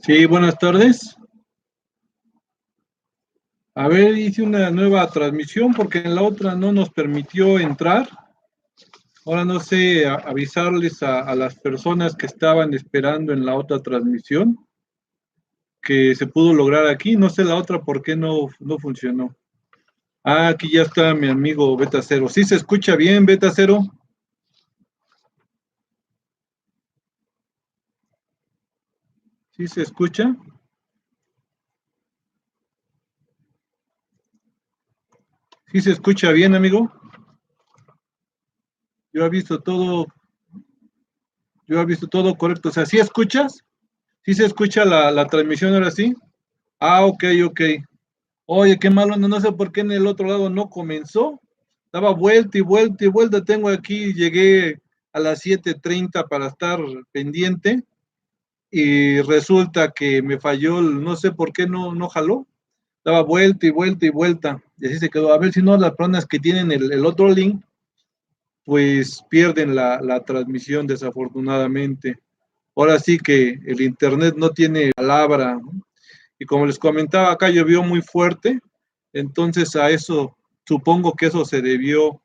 Sí, buenas tardes. A ver, hice una nueva transmisión porque en la otra no nos permitió entrar. Ahora no sé avisarles a las personas que estaban esperando en la otra transmisión que se pudo lograr aquí. No sé la otra por qué no funcionó. Ah, aquí ya está mi amigo Beta Cero. ¿Sí se escucha bien, Beta Cero? ¿Sí se escucha? ¿Sí se escucha bien, amigo? Yo he visto todo, yo he visto todo correcto. O sea, ¿sí escuchas? ¿Sí se escucha la transmisión ahora sí? Ah, ok, ok. Oye, qué malo, no sé por qué en el otro lado no comenzó. Daba vuelta y vuelta y vuelta. Tengo aquí, llegué a las 7:30 para estar pendiente y resulta que me falló, no sé por qué no jaló. Daba vuelta y vuelta y vuelta. Y así se quedó. A ver si no las personas que tienen el otro link, pues pierden la transmisión desafortunadamente. Ahora sí que el internet no tiene palabra, ¿no? Y como les comentaba, acá llovió muy fuerte, entonces a eso, supongo que eso se debió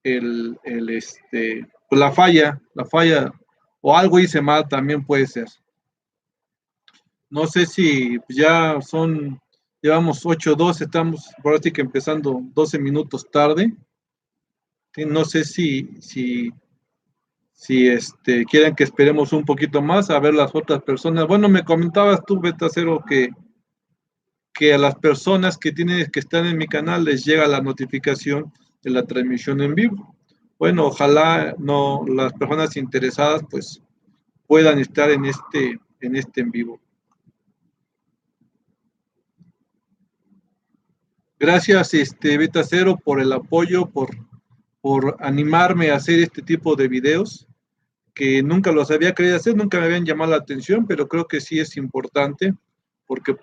pues la falla, o algo hice mal también puede ser. No sé si ya llevamos 8:12, estamos por así que empezando 12 minutos tarde. Sí, no sé si quieren que esperemos un poquito más a ver las otras personas. Bueno, me comentabas tú, Betacero, que a las personas que están en mi canal les llega la notificación de la transmisión en vivo. Bueno, ojalá no las personas interesadas pues puedan estar en este en vivo. Gracias, Beta Cero, por el apoyo, por animarme a hacer este tipo de videos, que nunca los había querido hacer, nunca me habían llamado la atención, pero creo que sí es importante, porque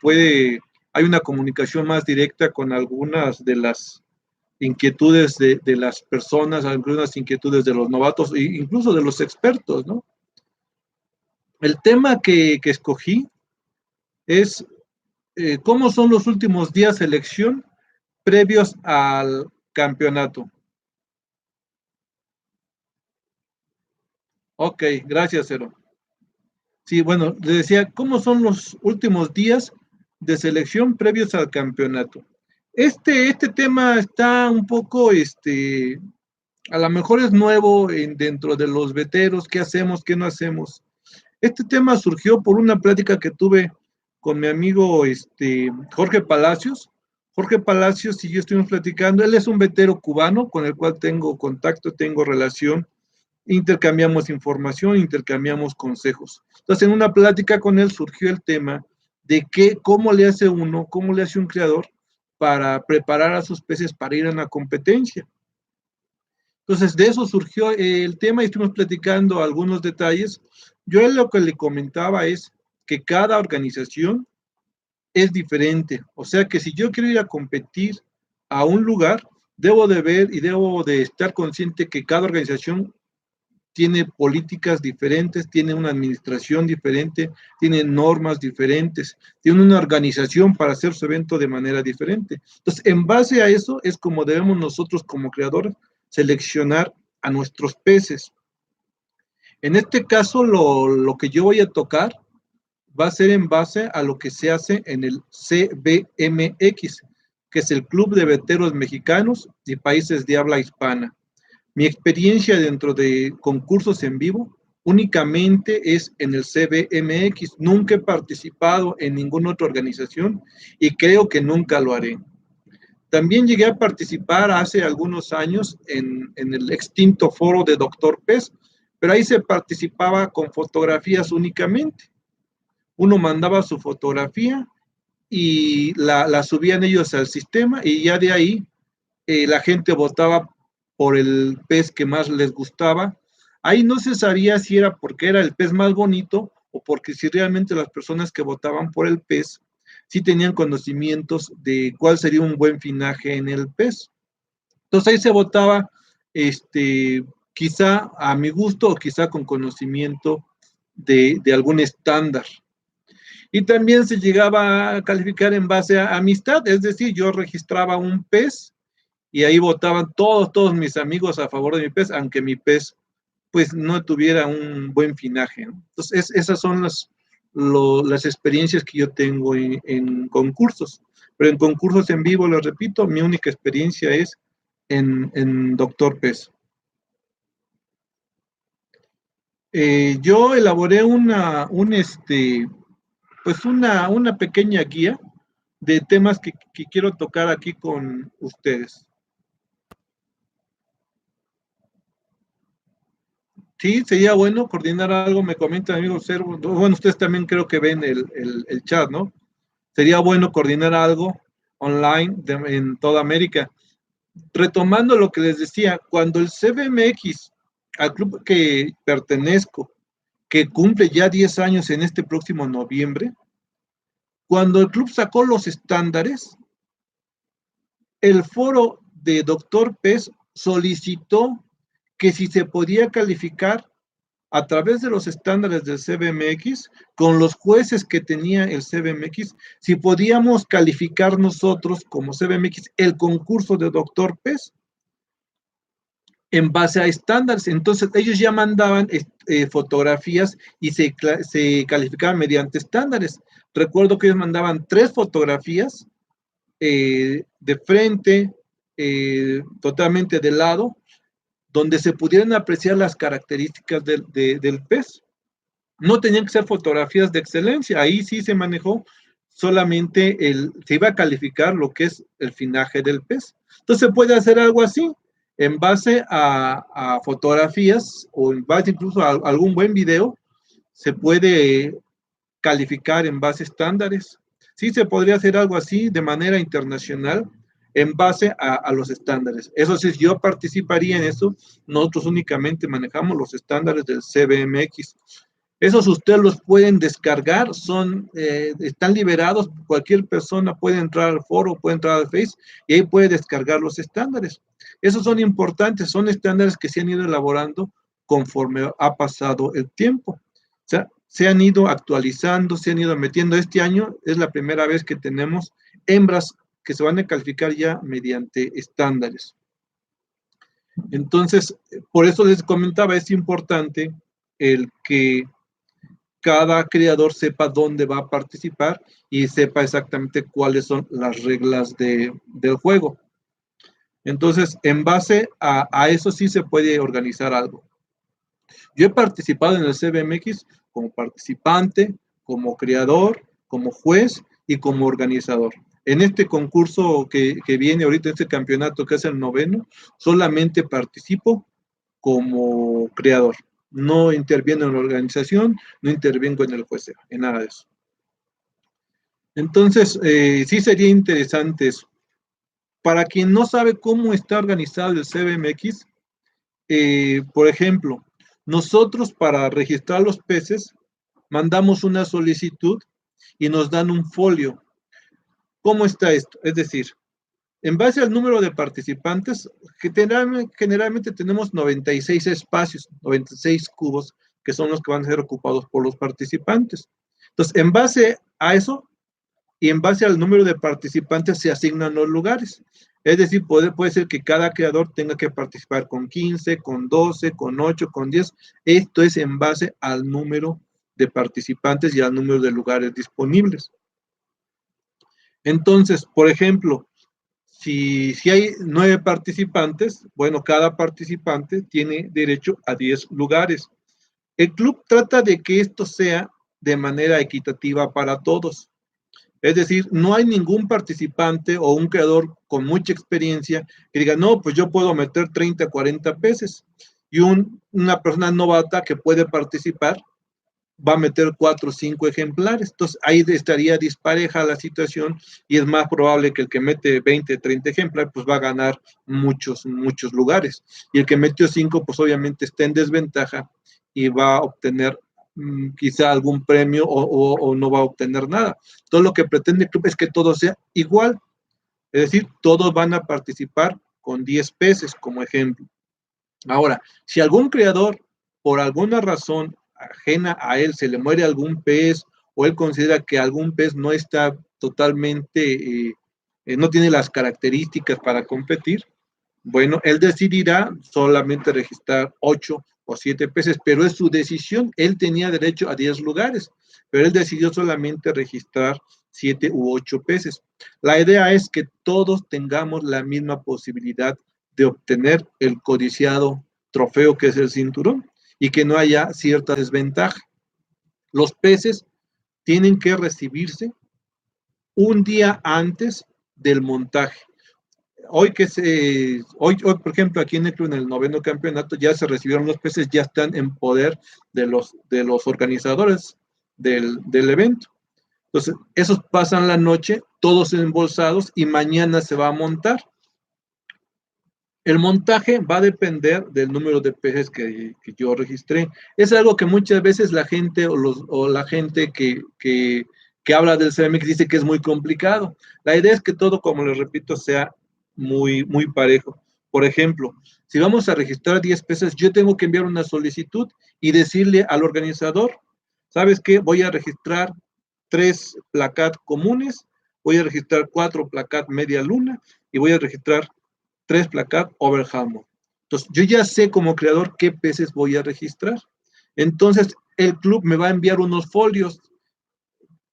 hay una comunicación más directa con algunas de las inquietudes de las personas, algunas inquietudes de los novatos e incluso de los expertos, ¿no? El tema que escogí es cómo son los últimos días de elección previos al campeonato. Ok, gracias, Cero. Sí, bueno, le decía, ¿cómo son los últimos días de selección previos al campeonato? Este tema está un poco, a lo mejor es nuevo dentro de los veteros, ¿qué hacemos, qué no hacemos? Este tema surgió por una plática que tuve con mi amigo Jorge Palacios. Jorge Palacios y yo estuvimos platicando. Él es un vetero cubano con el cual tengo contacto, tengo relación, intercambiamos información, intercambiamos consejos. Entonces, en una plática con él surgió el tema de cómo le hace uno, cómo le hace un creador para preparar a sus peces para ir a una competencia. Entonces, de eso surgió el tema y estuvimos platicando algunos detalles. Yo lo que le comentaba es que cada organización es diferente. O sea que si yo quiero ir a competir a un lugar, debo de ver y debo de estar consciente que cada organización tiene políticas diferentes, tiene una administración diferente, tiene normas diferentes, tiene una organización para hacer su evento de manera diferente. Entonces, en base a eso es como debemos nosotros como creadores seleccionar a nuestros peces. En este caso, lo que yo voy a tocar va a ser en base a lo que se hace en el CBMX, que es el Club de Veteros Mexicanos y Países de Habla Hispana. Mi experiencia dentro de concursos en vivo únicamente es en el CBMX. Nunca he participado en ninguna otra organización y creo que nunca lo haré. También llegué a participar hace algunos años en el extinto foro de Doctor Pez, pero ahí se participaba con fotografías únicamente. Uno mandaba su fotografía y la subían ellos al sistema y ya de ahí la gente votaba por el pez que más les gustaba. Ahí no se sabía si era porque era el pez más bonito o porque si realmente las personas que votaban por el pez sí tenían conocimientos de cuál sería un buen finaje en el pez. Entonces ahí se votaba, quizá a mi gusto o quizá con conocimiento de algún estándar. Y también se llegaba a calificar en base a amistad, es decir, yo registraba un pez y ahí votaban todos mis amigos a favor de mi pez, aunque mi pez pues no tuviera un buen finaje, ¿no? Entonces, esas son las experiencias que yo tengo en concursos. Pero en concursos en vivo, les repito, mi única experiencia es en Doctor Pez. Yo elaboré una pequeña guía de temas que quiero tocar aquí con ustedes. Sí, sería bueno coordinar algo, me comentan amigos, bueno, ustedes también creo que ven el chat, ¿no? Sería bueno coordinar algo online en toda América. Retomando lo que les decía, cuando el CBMX, al club que pertenezco, que cumple ya 10 años en este próximo noviembre, cuando el club sacó los estándares, el foro de Doctor Pez solicitó que si se podía calificar a través de los estándares del CBMX, con los jueces que tenía el CBMX, si podíamos calificar nosotros como CBMX el concurso de Doctor Pez en base a estándares. Entonces ellos ya mandaban fotografías y se calificaban mediante estándares. Recuerdo que ellos mandaban 3 fotografías de frente, totalmente de lado, donde se pudieran apreciar las características del pez. No tenían que ser fotografías de excelencia, ahí sí se manejó solamente se iba a calificar lo que es el finaje del pez. Entonces se puede hacer algo así, en base a fotografías o en base incluso a algún buen video, se puede calificar en base a estándares. Sí se podría hacer algo así de manera internacional en base a los estándares. Eso sí, yo participaría en eso, nosotros únicamente manejamos los estándares del CBMX. Esos ustedes los pueden descargar, están liberados, cualquier persona puede entrar al foro, puede entrar al Face y ahí puede descargar los estándares. Esos son importantes, son estándares que se han ido elaborando conforme ha pasado el tiempo. O sea, se han ido actualizando, se han ido metiendo. Este año es la primera vez que tenemos hembras que se van a calificar ya mediante estándares. Entonces, por eso les comentaba, es importante el que cada creador sepa dónde va a participar y sepa exactamente cuáles son las reglas del juego. Entonces, en base a eso sí se puede organizar algo. Yo he participado en el CBMX como participante, como creador, como juez y como organizador. En este concurso que viene ahorita, este campeonato que es el 9º, solamente participo como creador. No interviene en la organización, no intervengo en el juez, en nada de eso. Entonces, sí sería interesante eso. Para quien no sabe cómo está organizado el CBMX, por ejemplo, nosotros para registrar los peces, mandamos una solicitud y nos dan un folio. ¿Cómo está esto? Es decir, en base al número de participantes, generalmente tenemos 96 espacios, 96 cubos, que son los que van a ser ocupados por los participantes. Entonces, en base a eso y en base al número de participantes se asignan los lugares. Es decir, puede ser que cada creador tenga que participar con 15, con 12, con 8, con 10. Esto es en base al número de participantes y al número de lugares disponibles. Entonces, por ejemplo, si hay 9 participantes, bueno, cada participante tiene derecho a 10 lugares. El club trata de que esto sea de manera equitativa para todos. Es decir, no hay ningún participante o un creador con mucha experiencia que diga, no, pues yo puedo meter 30, 40 peces. Y una persona novata que puede participar va a meter 4 o 5 ejemplares. Entonces, ahí estaría dispareja la situación y es más probable que el que mete 20, 30 ejemplares, pues va a ganar muchos lugares. Y el que metió 5, pues obviamente está en desventaja y va a obtener quizá algún premio o no va a obtener nada. Todo lo que pretende el club es que todo sea igual. Es decir, todos van a participar con 10 peces como ejemplo. Ahora, si algún creador, por alguna razón ajena a él, se le muere algún pez o él considera que algún pez no está totalmente, no tiene las características para competir, bueno, él decidirá solamente registrar 8 o 7 peces, pero es su decisión. Él tenía derecho a 10 lugares, pero él decidió solamente registrar 7 u 8 peces. La idea es que todos tengamos la misma posibilidad de obtener el codiciado trofeo que es el cinturón y que no haya cierta desventaja. Los peces tienen que recibirse un día antes del montaje. Hoy, por ejemplo, aquí en el noveno campeonato ya se recibieron los peces, ya están en poder de los organizadores del evento. Entonces, esos pasan la noche, todos embolsados, y mañana se va a montar. El montaje va a depender del número de peces que yo registré. Es algo que muchas veces la gente o la gente que habla del CERAMIX dice que es muy complicado. La idea es que todo, como les repito, sea muy parejo. Por ejemplo, si vamos a registrar 10 peces, yo tengo que enviar una solicitud y decirle al organizador, ¿sabes qué? Voy a registrar 3 placat comunes, voy a registrar 4 placat media luna y voy a registrar 3 placat overhammer. Entonces, yo ya sé como creador qué peces voy a registrar. Entonces, el club me va a enviar unos folios.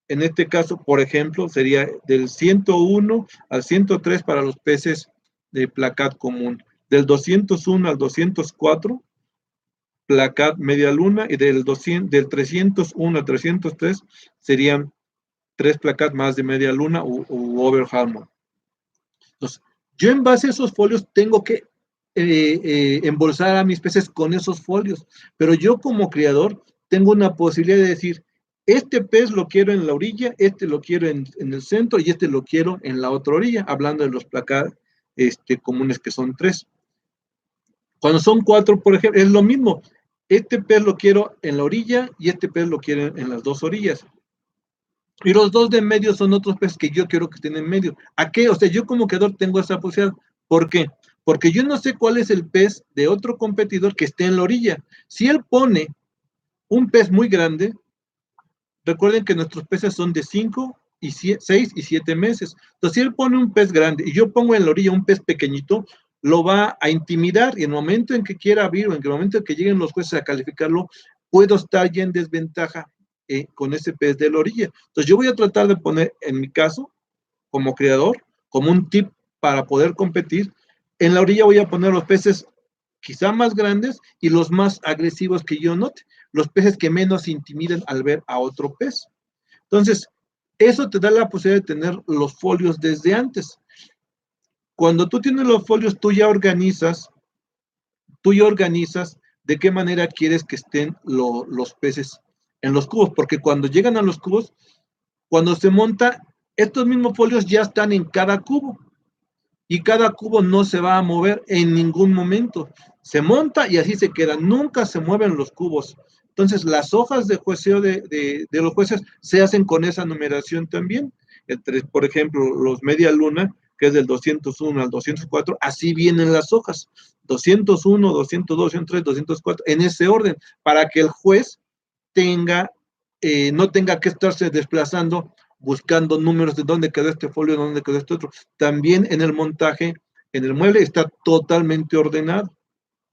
En este caso, por ejemplo, sería del 101 al 103 para los peces de placat común, del 201 al 204 placat media luna y del 301 al 303 serían 3 placat más de media luna u overhammer. Entonces, yo en base a esos folios tengo que embolsar a mis peces con esos folios, pero yo como criador tengo una posibilidad de decir, este pez lo quiero en la orilla, este lo quiero en el centro y este lo quiero en la otra orilla, hablando de los placat comunes que son 3. Cuando son 4, por ejemplo, es lo mismo, este pez lo quiero en la orilla y este pez lo quiero en las dos orillas. Y los dos de medio son otros peces que yo quiero que estén en medio. ¿A qué? O sea, yo como creador tengo esa posibilidad. ¿Por qué? Porque yo no sé cuál es el pez de otro competidor que esté en la orilla. Si él pone un pez muy grande, recuerden que nuestros peces son de 5 y 6 y 7 meses. Entonces, si él pone un pez grande y yo pongo en la orilla un pez pequeñito, lo va a intimidar y en el momento en que quiera abrir o en el momento en que lleguen los jueces a calificarlo, puedo estar ya en desventaja con ese pez de la orilla. Entonces, yo voy a tratar de poner, en mi caso, como creador, como un tip para poder competir, en la orilla voy a poner los peces quizá más grandes y los más agresivos que yo note, los peces que menos intimidan al ver a otro pez. Entonces, eso te da la posibilidad de tener los folios desde antes. Cuando tú tienes los folios, tú ya organizas de qué manera quieres que estén los peces en los cubos, porque cuando llegan a los cubos, cuando se monta, estos mismos folios ya están en cada cubo y cada cubo no se va a mover en ningún momento. Se monta y así se queda, nunca se mueven los cubos. Entonces, las hojas de jueceo de los jueces se hacen con esa numeración también. Por ejemplo, los media luna, que es del 201 al 204, así vienen las hojas. 201, 202, 203, 204, en ese orden, para que el juez no tenga que estarse desplazando buscando números de dónde quedó este folio, dónde quedó este otro. También en el montaje, en el mueble, está totalmente ordenado,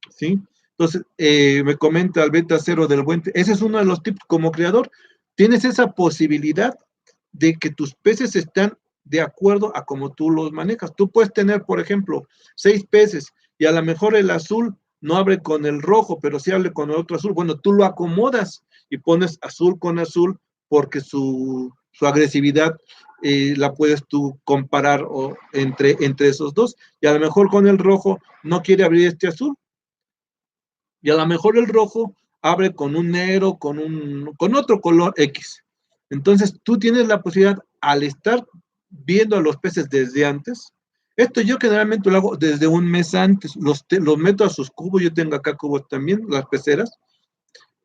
¿sí? Entonces, me comenta Albeta Cero del Buente, ese es uno de los tips como creador, tienes esa posibilidad de que tus peces están de acuerdo a cómo tú los manejas. Tú puedes tener, por ejemplo, 6 peces y a lo mejor el azul no abre con el rojo, pero sí abre con el otro azul. Bueno, tú lo acomodas y pones azul con azul porque su agresividad la puedes tú comparar entre esos dos. Y a lo mejor con el rojo no quiere abrir este azul. Y a lo mejor el rojo abre con un negro, con otro color X. Entonces tú tienes la posibilidad, al estar viendo a los peces desde antes, esto yo generalmente lo hago desde un mes antes, los meto a sus cubos, yo tengo acá cubos también, las peceras,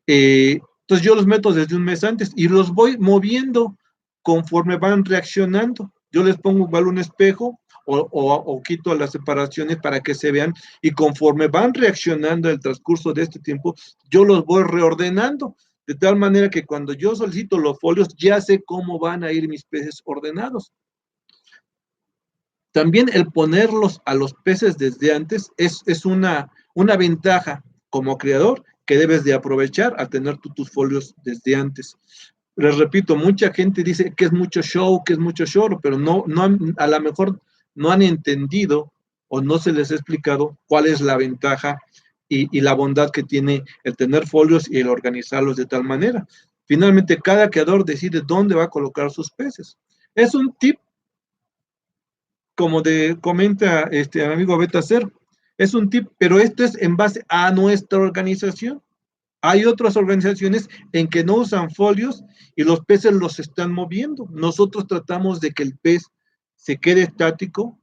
entonces yo los meto desde un mes antes y los voy moviendo conforme van reaccionando. Yo les pongo igual un espejo o quito las separaciones para que se vean y conforme van reaccionando el transcurso de este tiempo, yo los voy reordenando. de tal manera que cuando yo solicito los folios, ya sé cómo van a ir mis peces ordenados. También el ponerlos a los peces desde antes es una ventaja como creador que debes de aprovechar al tener tus folios desde antes. Les repito, mucha gente dice que es mucho show, pero a lo mejor no han entendido o no se les ha explicado cuál es la ventaja y la bondad que tiene el tener folios y el organizarlos de tal manera. Finalmente, cada creador decide dónde va a colocar sus peces. Es un tip, como comenta este amigo Betacer, es un tip, pero esto es en base a nuestra organización. Hay otras organizaciones en que no usan folios y los peces los están moviendo. Nosotros tratamos de que el pez se quede estático,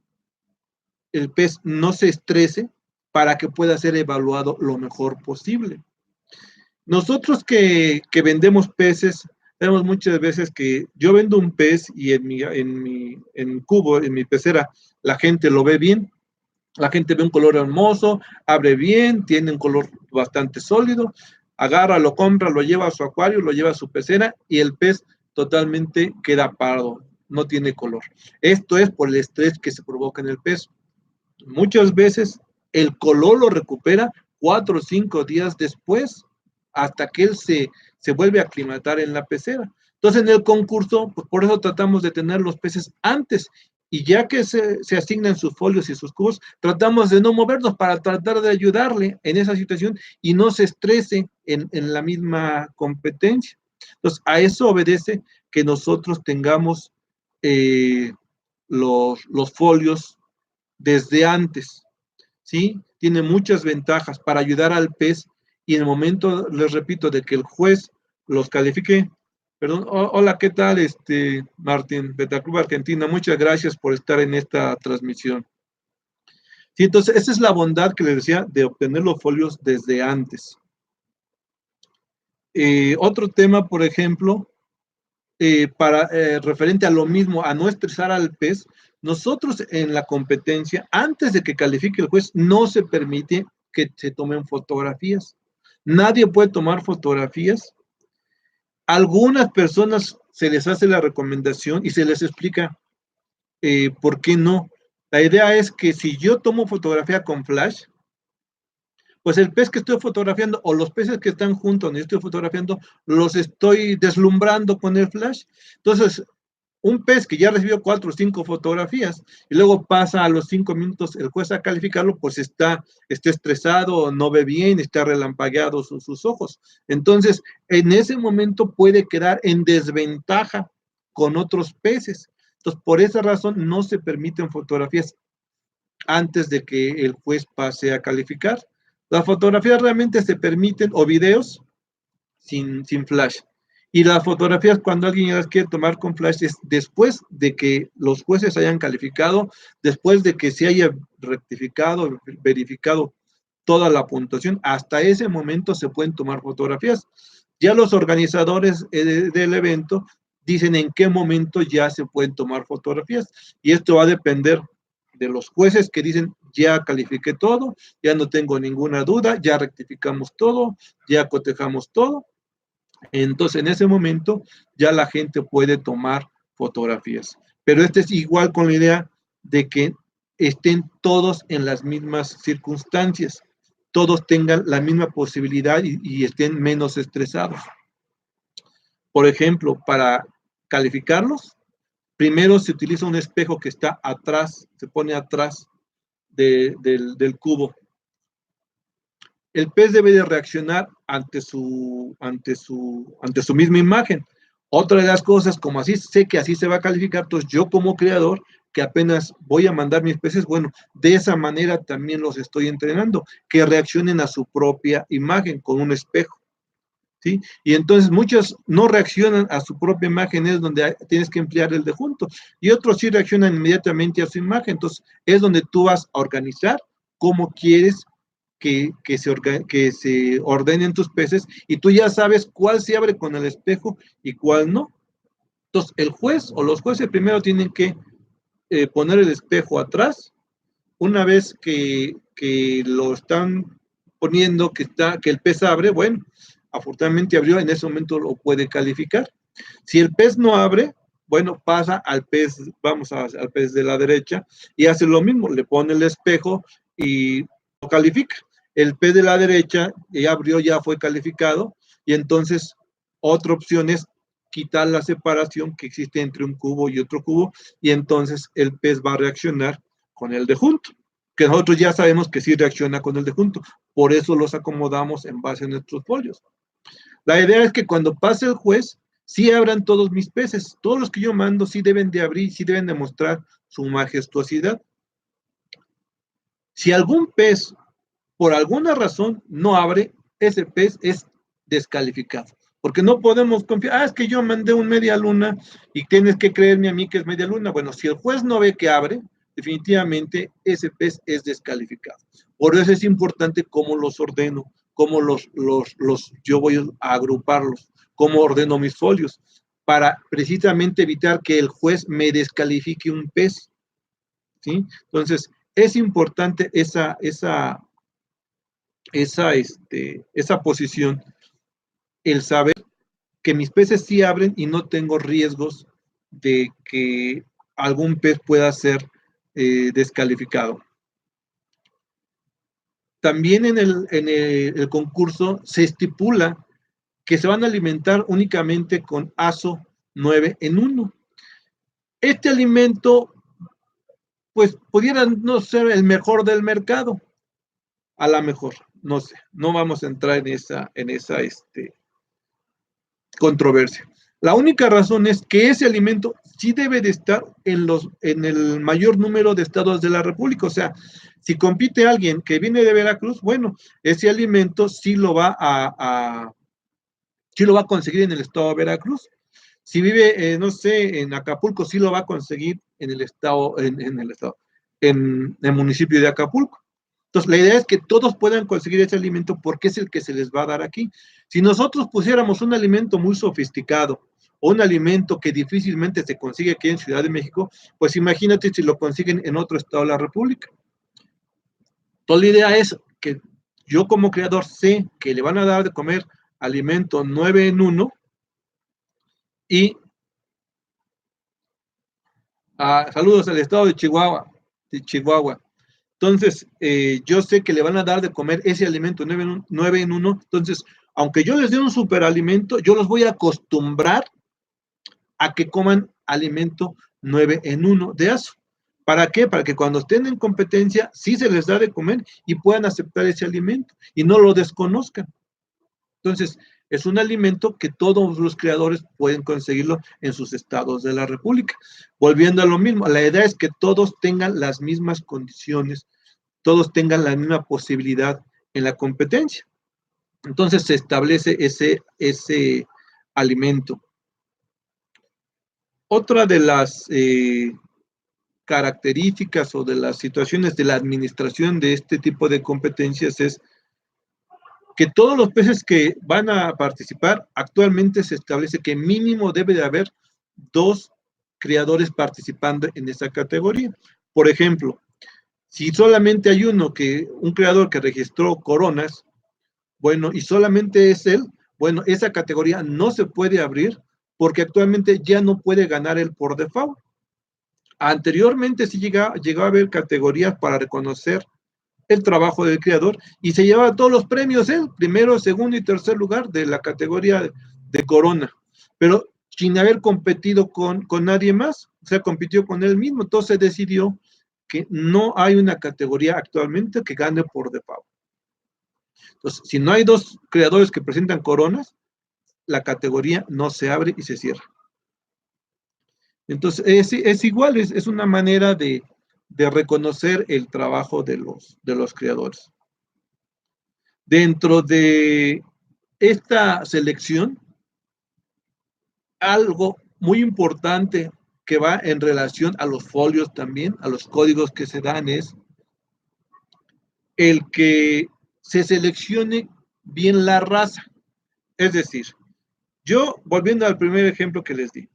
el pez no se estrese para que pueda ser evaluado lo mejor posible. Nosotros que vendemos peces, vemos muchas veces que yo vendo un pez y en mi pecera, la gente lo ve bien, la gente ve un color hermoso, abre bien, tiene un color bastante sólido, agarra, lo compra, lo lleva a su acuario, lo lleva a su pecera y el pez totalmente queda pardo, no tiene color. Esto es por el estrés que se provoca en el pez. Muchas veces el color lo recupera 4 o 5 días después, hasta que él se vuelve a aclimatar en la pecera. Entonces, en el concurso, pues por eso tratamos de tener los peces antes, y ya que se asignan sus folios y sus cubos, tratamos de no movernos para tratar de ayudarle en esa situación y no se estrese en la misma competencia. Entonces, a eso obedece que nosotros tengamos los folios desde antes, ¿sí? Tiene muchas ventajas para ayudar al pez y en el momento, les repito, de que el juez los califique. Perdón, hola, ¿qué tal, Martín, Betaclub Argentina? Muchas gracias por estar en esta transmisión. Sí, entonces, esa es la bondad que les decía de obtener los folios desde antes. Otro tema, por ejemplo, referente a lo mismo, a no estresar al pez, nosotros en la competencia, antes de que califique el juez, no se permite que se tomen fotografías. Nadie puede tomar fotografías. Algunas personas se les hace la recomendación y se les explica por qué no. La idea es que si yo tomo fotografía con flash, pues el pez que estoy fotografiando o los peces que están juntos donde estoy fotografiando, los estoy deslumbrando con el flash. Entonces, un pez que ya recibió 4 o 5 fotografías y luego pasa a los 5 minutos el juez a calificarlo, pues está estresado, no ve bien, está relampagueado sus ojos. Entonces, en ese momento puede quedar en desventaja con otros peces. Entonces, por esa razón no se permiten fotografías antes de que el juez pase a calificar. Las fotografías realmente se permiten, o videos, sin flash. Y las fotografías, cuando alguien las quiere tomar con flash, es después de que los jueces hayan calificado, después de que se haya rectificado, verificado toda la puntuación, hasta ese momento se pueden tomar fotografías. Ya los organizadores del evento dicen en qué momento ya se pueden tomar fotografías. Y esto va a depender de los jueces que dicen, ya califiqué todo, ya no tengo ninguna duda, ya rectificamos todo, ya cotejamos todo. Entonces, en ese momento, ya la gente puede tomar fotografías. Pero este es igual con la idea de que estén todos en las mismas circunstancias, todos tengan la misma posibilidad y estén menos estresados. Por ejemplo, para calificarlos, primero se utiliza un espejo que está atrás, se pone atrás del cubo. El pez debe de reaccionar ante su misma imagen. Otra de las cosas, como así sé que así se va a calificar, entonces yo como creador, que apenas voy a mandar mis peces, bueno, de esa manera también los estoy entrenando, que reaccionen a su propia imagen con un espejo. ¿Sí? Y entonces muchos no reaccionan a su propia imagen, es donde tienes que emplear el de junto, y otros sí reaccionan inmediatamente a su imagen, entonces es donde tú vas a organizar cómo quieres que se ordenen tus peces, y tú ya sabes cuál se abre con el espejo y cuál no. Entonces el juez o los jueces primero tienen que poner el espejo atrás. Una vez que lo están poniendo, que el pez abre, bueno, afortunadamente abrió, en ese momento lo puede calificar. Si el pez no abre, bueno, pasa al pez, vamos al pez de la derecha y hace lo mismo, le pone el espejo y lo califica. El pez de la derecha ya abrió, ya fue calificado, y entonces otra opción es quitar la separación que existe entre un cubo y otro cubo, y entonces el pez va a reaccionar con el de junto, que nosotros ya sabemos que sí reacciona con el de junto, por eso los acomodamos en base a nuestros folios. La idea es que cuando pase el juez, sí abran todos mis peces, todos los que yo mando sí deben de abrir, sí deben de mostrar su majestuosidad. Si algún pez, por alguna razón, no abre, ese pez es descalificado. Porque no podemos confiar, es que yo mandé un media luna y tienes que creerme a mí que es media luna. Bueno, si el juez no ve que abre, definitivamente ese pez es descalificado. Por eso es importante cómo los ordeno, cómo yo voy a agruparlos, cómo ordeno mis folios, para precisamente evitar que el juez me descalifique un pez, ¿sí? Entonces, es importante esa posición, el saber que mis peces sí abren y no tengo riesgos de que algún pez pueda ser descalificado. También en el concurso se estipula que se van a alimentar únicamente con azo 9 en 1. Este alimento, pues, pudiera no ser el mejor del mercado, a lo mejor, no sé, no vamos a entrar en esa controversia. La única razón es que ese alimento sí debe de estar en el mayor número de estados de la República. O sea, si compite alguien que viene de Veracruz, bueno, ese alimento sí lo va a conseguir en el estado de Veracruz. Si vive, no sé, en Acapulco, sí lo va a conseguir en el estado, en el municipio de Acapulco. Entonces, la idea es que todos puedan conseguir ese alimento porque es el que se les va a dar aquí. Si nosotros pusiéramos un alimento muy sofisticado o un alimento que difícilmente se consigue aquí en Ciudad de México, pues imagínate si lo consiguen en otro estado de la República. Toda la idea es que yo como creador sé que le van a dar de comer alimento 9 en 1 y saludos al estado de Chihuahua. Entonces, yo sé que le van a dar de comer ese alimento 9 en 1. Entonces, aunque yo les dé un superalimento, yo los voy a acostumbrar a que coman alimento 9 en 1 de azo. ¿Para qué? Para que cuando estén en competencia, sí se les da de comer y puedan aceptar ese alimento y no lo desconozcan. Entonces, es un alimento que todos los creadores pueden conseguirlo en sus estados de la República. Volviendo a lo mismo, la idea es que todos tengan las mismas condiciones, todos tengan la misma posibilidad en la competencia. Entonces se establece ese alimento. Otra de las características o de las situaciones de la administración de este tipo de competencias es que todos los peces que van a participar, actualmente se establece que mínimo debe de haber 2 criadores participando en esa categoría. Por ejemplo, si solamente hay un creador que registró coronas, bueno, y solamente es él, bueno, esa categoría no se puede abrir porque actualmente ya no puede ganar él por default. Anteriormente sí llegó a haber categorías para reconocer el trabajo del creador y se llevaba todos los premios él, primero, segundo y tercer lugar de la categoría de corona, pero sin haber competido con nadie más, o sea, compitió con él mismo. Entonces decidió que no hay una categoría actualmente que gane por default. Entonces, si no hay 2 creadores que presentan coronas, la categoría no se abre y se cierra. Entonces, es igual, es una manera de reconocer el trabajo de los creadores. Dentro de esta selección, algo muy importante que va en relación a los folios también, a los códigos que se dan, es el que se seleccione bien la raza. Es decir, yo, volviendo al primer ejemplo que les di,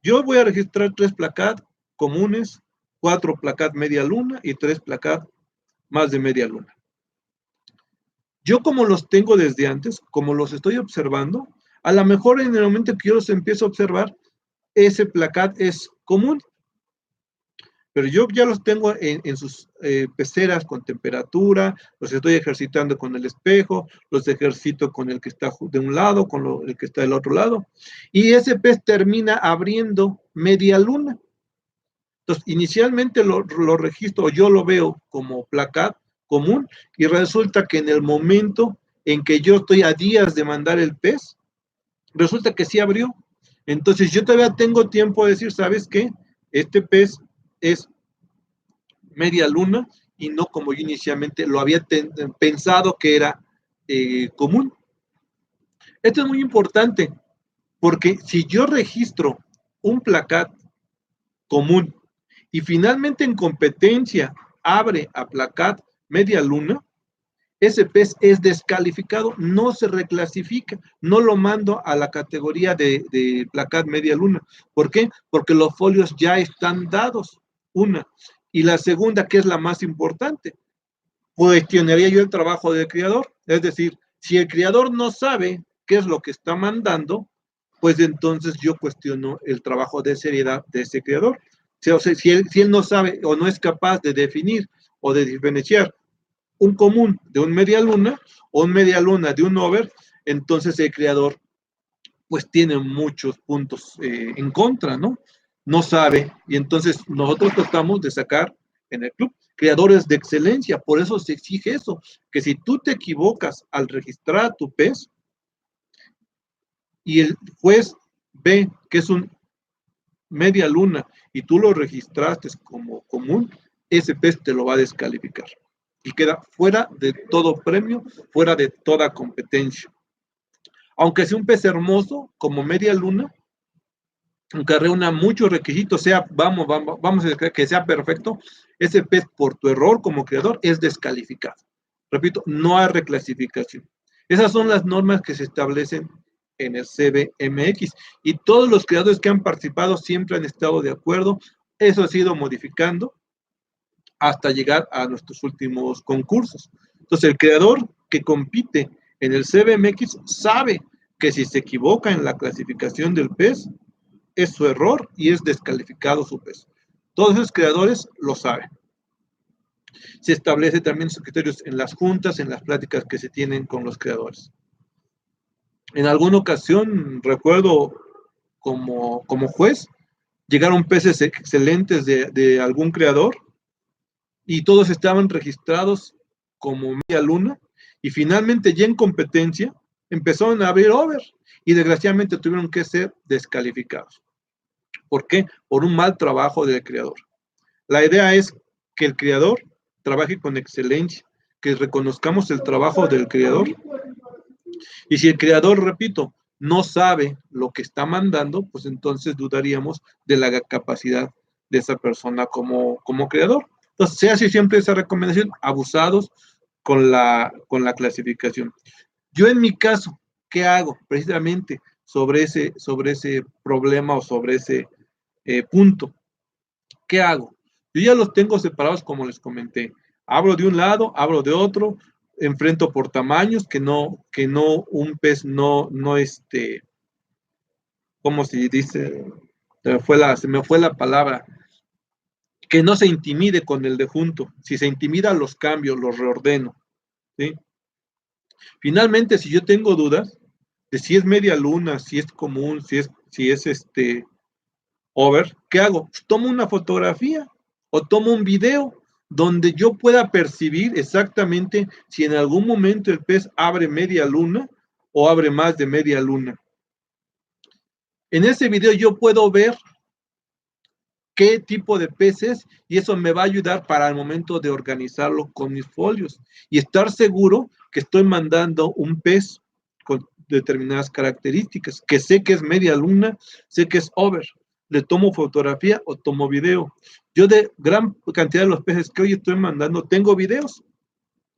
yo voy a registrar 3 placas comunes, 4 placas media luna y 3 placas más de media luna. Yo como los tengo desde antes, como los estoy observando, a lo mejor en el momento que yo los empiezo a observar, ese placat es común, pero yo ya los tengo en sus peceras con temperatura, los estoy ejercitando con el espejo, los ejercito con el que está de un lado, con el que está del otro lado, y ese pez termina abriendo media luna. Entonces, inicialmente lo registro, yo lo veo como placat común, y resulta que en el momento en que yo estoy a días de mandar el pez, resulta que sí abrió. Entonces, yo todavía tengo tiempo de decir, ¿sabes qué? Este pez es media luna y no como yo inicialmente lo había pensado que era común. Esto es muy importante porque si yo registro un placat común y finalmente en competencia abre a placat media luna, ese pez es descalificado, no se reclasifica, no lo mando a la categoría de placat media luna. ¿Por qué? Porque los folios ya están dados, una. Y la segunda, que es la más importante, cuestionaría yo el trabajo del criador. Es decir, si el criador no sabe qué es lo que está mandando, pues entonces yo cuestiono el trabajo de seriedad de ese criador. O sea, si él no sabe o no es capaz de definir o de diferenciar un común de un media luna o un media luna de un over, entonces el creador pues tiene muchos puntos en contra, ¿no? No sabe, y entonces nosotros tratamos de sacar en el club creadores de excelencia, por eso se exige eso, que si tú te equivocas al registrar tu pez y el juez ve que es un media luna y tú lo registraste como común, ese pez te lo va a descalificar y queda fuera de todo premio, fuera de toda competencia. Aunque sea un pez hermoso como media luna, aunque reúna muchos requisitos, vamos a decir que sea perfecto, ese pez por tu error como creador es descalificado. Repito, no hay reclasificación. Esas son las normas que se establecen en el CBMX y todos los creadores que han participado siempre han estado de acuerdo. Eso ha sido modificando hasta llegar a nuestros últimos concursos. Entonces, el creador que compite en el CBMX sabe que si se equivoca en la clasificación del pez, es su error y es descalificado su pez. Todos esos creadores lo saben. Se establece también sus criterios en las juntas, en las pláticas que se tienen con los creadores. En alguna ocasión, recuerdo como juez, llegaron peces excelentes de algún creador y todos estaban registrados como media luna y finalmente ya en competencia empezaron a abrir over y desgraciadamente tuvieron que ser descalificados. ¿Por qué? Por un mal trabajo del creador. La idea es que el creador trabaje con excelencia, que reconozcamos el trabajo del creador. Y si el creador, repito, no sabe lo que está mandando, pues entonces dudaríamos de la capacidad de esa persona como creador. Entonces, se hace siempre esa recomendación, abusados con la clasificación. Yo en mi caso, ¿qué hago? Precisamente sobre ese problema o sobre ese punto. ¿Qué hago? Yo ya los tengo separados como les comenté. Abro de un lado, abro de otro, enfrento por tamaños, que no un pez no, ¿cómo se dice? Se me fue la palabra, que no se intimide con el de junto. Si se intimida, los cambio, los reordeno, ¿sí? Finalmente, si yo tengo dudas de si es media luna, si es común, si es over, ¿qué hago? Pues tomo una fotografía o tomo un video donde yo pueda percibir exactamente si en algún momento el pez abre media luna o abre más de media luna. En ese video yo puedo ver qué tipo de pez es y eso me va a ayudar para el momento de organizarlo con mis folios y estar seguro que estoy mandando un pez con determinadas características, que sé que es media luna, sé que es over. Le tomo fotografía o tomo video. Yo de gran cantidad de los peces que hoy estoy mandando, tengo videos.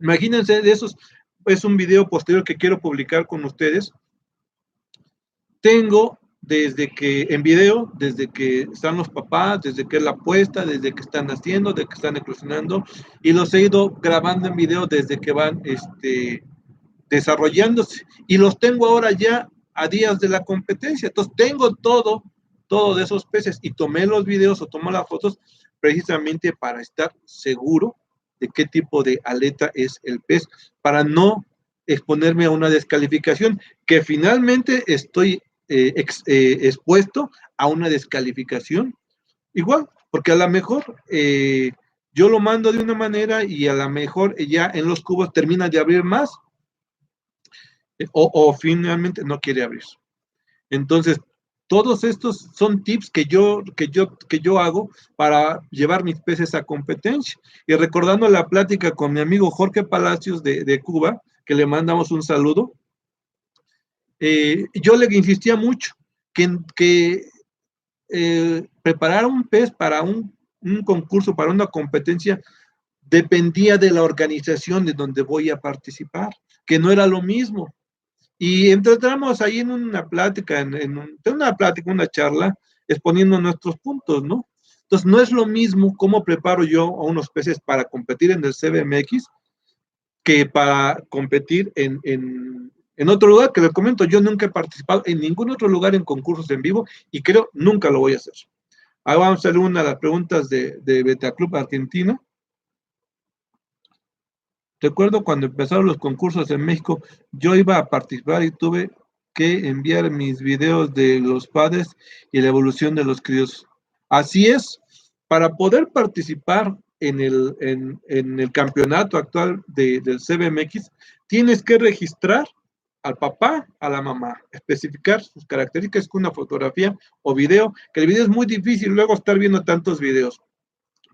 Imagínense de esos, es un video posterior que quiero publicar con ustedes. Tengo desde que en video, desde que están los papás, desde que es la puesta, desde que están naciendo, desde que están eclosionando, y los he ido grabando en video desde que van desarrollándose, y los tengo ahora ya a días de la competencia. Entonces tengo todo de esos peces, y tomé los videos o tomé las fotos precisamente para estar seguro de qué tipo de aleta es el pez, para no exponerme a una descalificación, que finalmente estoy expuesto a una descalificación igual, porque a lo mejor yo lo mando de una manera y a lo mejor ya en los cubos termina de abrir más, o finalmente no quiere abrir. Entonces, todos estos son tips que yo hago para llevar mis peces a competencia. Y recordando la plática con mi amigo Jorge Palacios de Cuba, que le mandamos un saludo, yo le insistía mucho que preparar un pez para un concurso, para una competencia, dependía de la organización de donde voy a participar, que no era lo mismo. Y entramos ahí en una plática, una charla, exponiendo nuestros puntos, ¿no? Entonces, no es lo mismo cómo preparo yo a unos peces para competir en el CBMX que para competir en otro lugar, que les comento, yo nunca he participado en ningún otro lugar en concursos en vivo, y creo nunca lo voy a hacer. Ahora vamos a hacer una de las preguntas de Betaclub Argentina. Recuerdo cuando empezaron los concursos en México, yo iba a participar y tuve que enviar mis videos de los padres y la evolución de los críos. Así es, para poder participar en el campeonato actual del CBMX, tienes que registrar al papá, a la mamá, especificar sus características con una fotografía o video, que el video es muy difícil luego estar viendo tantos videos.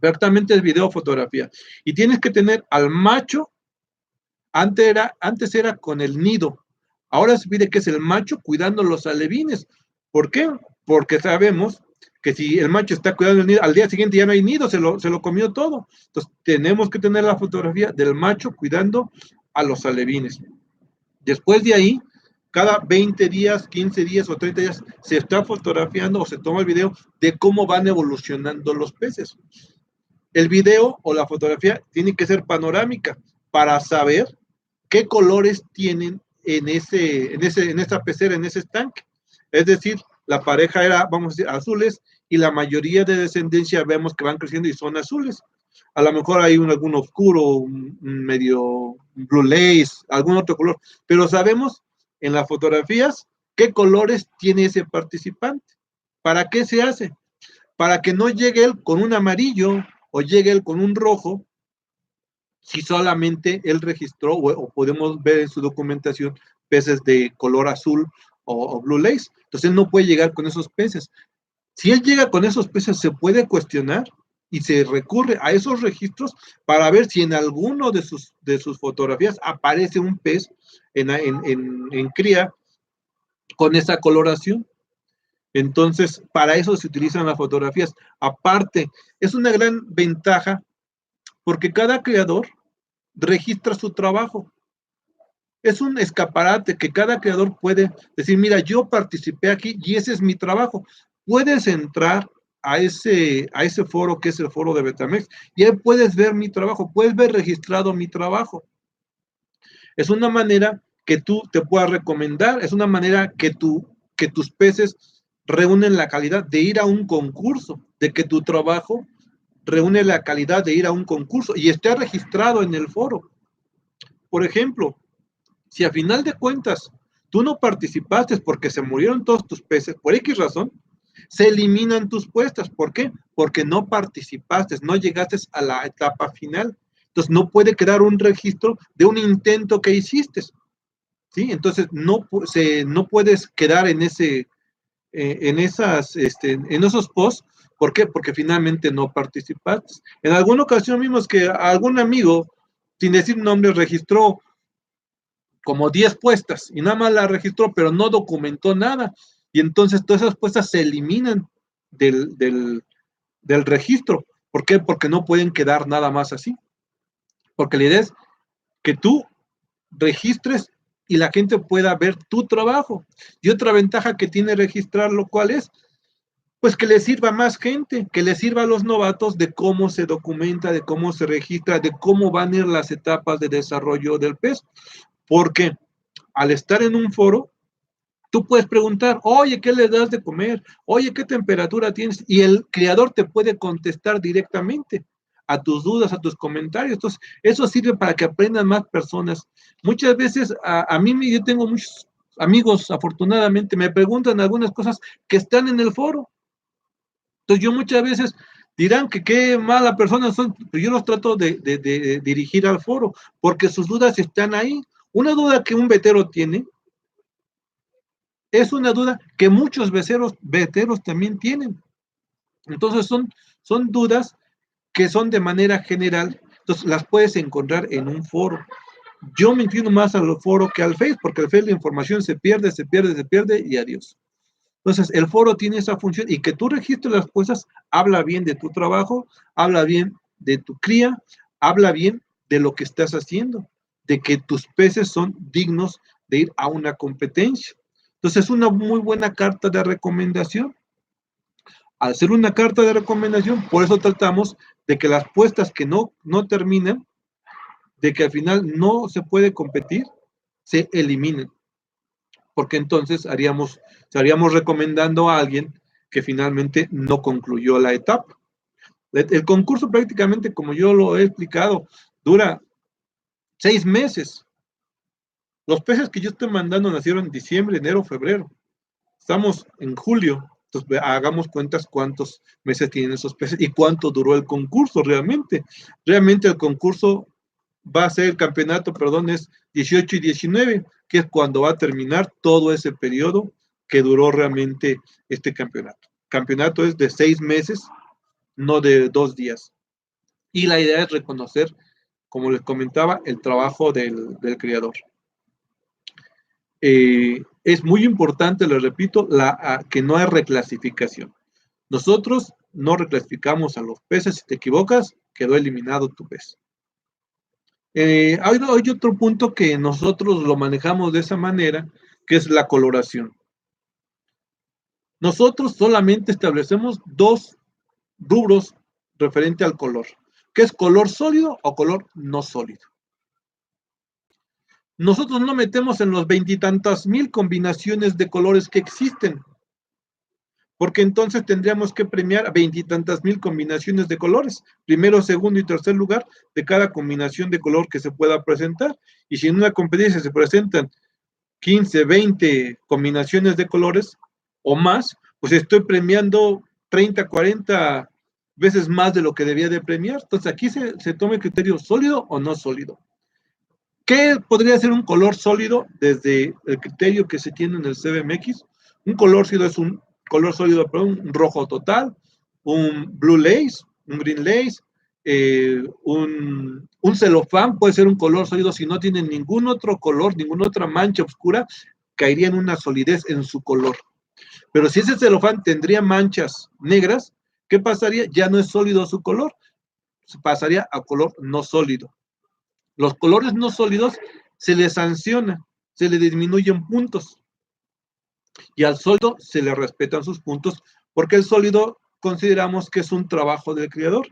Exactamente, es video o fotografía. Y tienes que tener al macho. Antes era con el nido, ahora se pide que es el macho cuidando los alevines. ¿Por qué? Porque sabemos que si el macho está cuidando el nido, al día siguiente ya no hay nido, se lo comió todo. Entonces tenemos que tener la fotografía del macho cuidando a los alevines. Después de ahí, cada 20 días, 15 días o 30 días, se está fotografiando o se toma el video de cómo van evolucionando los peces. El video o la fotografía tiene que ser panorámica para saber qué colores tienen en esa pecera, en ese estanque. Es decir, la pareja era, vamos a decir, azules, y la mayoría de descendencia vemos que van creciendo y son azules. A lo mejor hay algún oscuro, un medio blue lace, algún otro color, pero sabemos en las fotografías qué colores tiene ese participante. ¿Para qué se hace? Para que no llegue él con un amarillo o llegue él con un rojo, si solamente él registró o podemos ver en su documentación peces de color azul o blue lace. Entonces él no puede llegar con esos peces. Si él llega con esos peces, se puede cuestionar y se recurre a esos registros para ver si en alguno de sus fotografías aparece un pez en cría con esa coloración. Entonces, para eso se utilizan las fotografías. Aparte, es una gran ventaja porque cada creador registra su trabajo. Es un escaparate que cada creador puede decir, mira, yo participé aquí y ese es mi trabajo. Puedes entrar a ese foro que es el foro de Betamex y ahí puedes ver mi trabajo, puedes ver registrado mi trabajo. Es una manera que tú te puedas recomendar, es una manera que tus peces reúnen la calidad de ir a un concurso, de que tu trabajo reúne la calidad de ir a un concurso y esté registrado en el foro. Por ejemplo, si a final de cuentas tú no participaste porque se murieron todos tus peces, por X razón, se eliminan tus puestas. ¿Por qué? Porque no participaste, no llegaste a la etapa final. Entonces no puede quedar un registro de un intento que hiciste. ¿Sí? Entonces no puedes quedar en esos posts. ¿Por qué? Porque finalmente no participaste. En alguna ocasión vimos que algún amigo, sin decir nombre, registró como 10 puestas y nada más la registró, pero no documentó nada. Y entonces todas esas puestas se eliminan del registro. ¿Por qué? Porque no pueden quedar nada más así. Porque la idea es que tú registres y la gente pueda ver tu trabajo. Y otra ventaja que tiene registrarlo, ¿cuál es? Pues que le sirva a más gente, que le sirva a los novatos de cómo se documenta, de cómo se registra, de cómo van a ir las etapas de desarrollo del pez. ¿Por qué? al estar en un foro, tú puedes preguntar, oye, ¿qué le das de comer? Oye, ¿qué temperatura tienes? Y el creador te puede contestar directamente a tus dudas, a tus comentarios. Entonces, eso sirve para que aprendan más personas. Muchas veces, a mí, yo tengo muchos amigos, afortunadamente, me preguntan algunas cosas que están en el foro. Entonces, yo muchas veces dirán que qué mala persona son, pero yo los trato de dirigir al foro, porque sus dudas están ahí. Una duda que un vetero tiene, es una duda que muchos veteros también tienen. Entonces son dudas que son de manera general, entonces las puedes encontrar en un foro. Yo me inclino más al foro que al Face, porque al Face la información se pierde, se pierde, se pierde y adiós. Entonces el foro tiene esa función y que tú registres las cosas, habla bien de tu trabajo, habla bien de tu cría, habla bien de lo que estás haciendo, de que tus peces son dignos de ir a una competencia. Entonces es una muy buena carta de recomendación. Al ser una carta de recomendación, por eso tratamos de que las puestas que no terminan, de que al final no se puede competir, se eliminen. Porque entonces estaríamos recomendando a alguien que finalmente no concluyó la etapa. El concurso prácticamente, como yo lo he explicado, dura 6 meses. Los peces que yo estoy mandando nacieron en diciembre, enero, febrero. Estamos en julio, entonces hagamos cuentas cuántos meses tienen esos peces y cuánto duró el concurso realmente. Realmente el concurso va a ser, el campeonato, perdón, es 18 y 19, que es cuando va a terminar todo ese periodo que duró realmente este campeonato. El campeonato es de 6 meses, no de 2 días. Y la idea es reconocer, como les comentaba, el trabajo del creador. Es muy importante, les repito, que no hay reclasificación. Nosotros no reclasificamos a los peces. Si te equivocas, quedó eliminado tu pez. Hay otro punto que nosotros lo manejamos de esa manera, que es la coloración. Nosotros solamente establecemos 2 rubros referente al color, que es color sólido o color no sólido. Nosotros no metemos en los 20 y tantas mil combinaciones de colores que existen, porque entonces tendríamos que premiar a 20 y tantas mil combinaciones de colores, primero, segundo y tercer lugar de cada combinación de color que se pueda presentar. Y si en una competencia se presentan 15, 20 combinaciones de colores o más, pues estoy premiando 30, 40 veces más de lo que debía de premiar. Entonces aquí se toma el criterio sólido o no sólido. ¿Qué podría ser un color sólido desde el criterio que se tiene en el CBMX? Un color sólido es un color sólido, perdón, un rojo total, un blue lace, un green lace, un celofán puede ser un color sólido si no tiene ningún otro color, ninguna otra mancha oscura, caería en una solidez en su color. Pero si ese celofán tendría manchas negras, ¿qué pasaría? Ya no es sólido su color, pasaría a color no sólido. Los colores no sólidos se les sanciona, se le disminuyen puntos. Y al sólido se le respetan sus puntos, porque el sólido consideramos que es un trabajo del creador,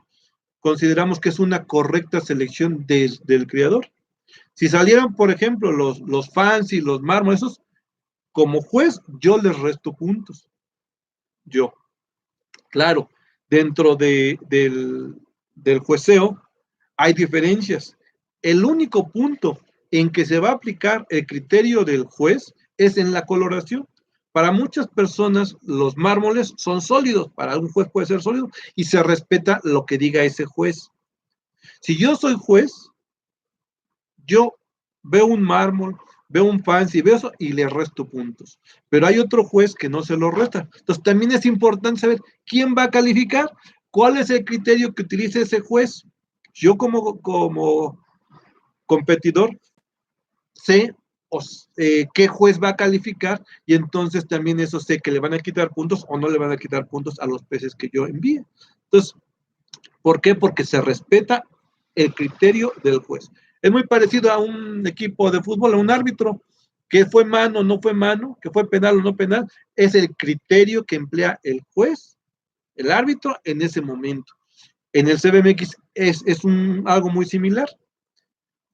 consideramos que es una correcta selección del creador. Si salieran, por ejemplo, los fancy, los mármoles, esos, como juez, yo les resto puntos. Yo. Claro, dentro del jueceo hay diferencias. El único punto en que se va a aplicar el criterio del juez es en la coloración. Para muchas personas los mármoles son sólidos, para un juez puede ser sólido y se respeta lo que diga ese juez. Si yo soy juez, yo veo un mármol, veo un fancy, veo eso y le resto puntos. Pero hay otro juez que no se lo resta. Entonces también es importante saber quién va a calificar, cuál es el criterio que utilice ese juez. Yo como competidor sé qué juez va a calificar y entonces también eso sé que le van a quitar puntos o no le van a quitar puntos a los peces que yo envíe. Entonces, ¿por qué? Porque se respeta el criterio del juez. Es muy parecido a un equipo de fútbol, a un árbitro, que fue mano o no fue mano, que fue penal o no penal, es el criterio que emplea el juez, el árbitro en ese momento. En el CBMX es algo muy similar.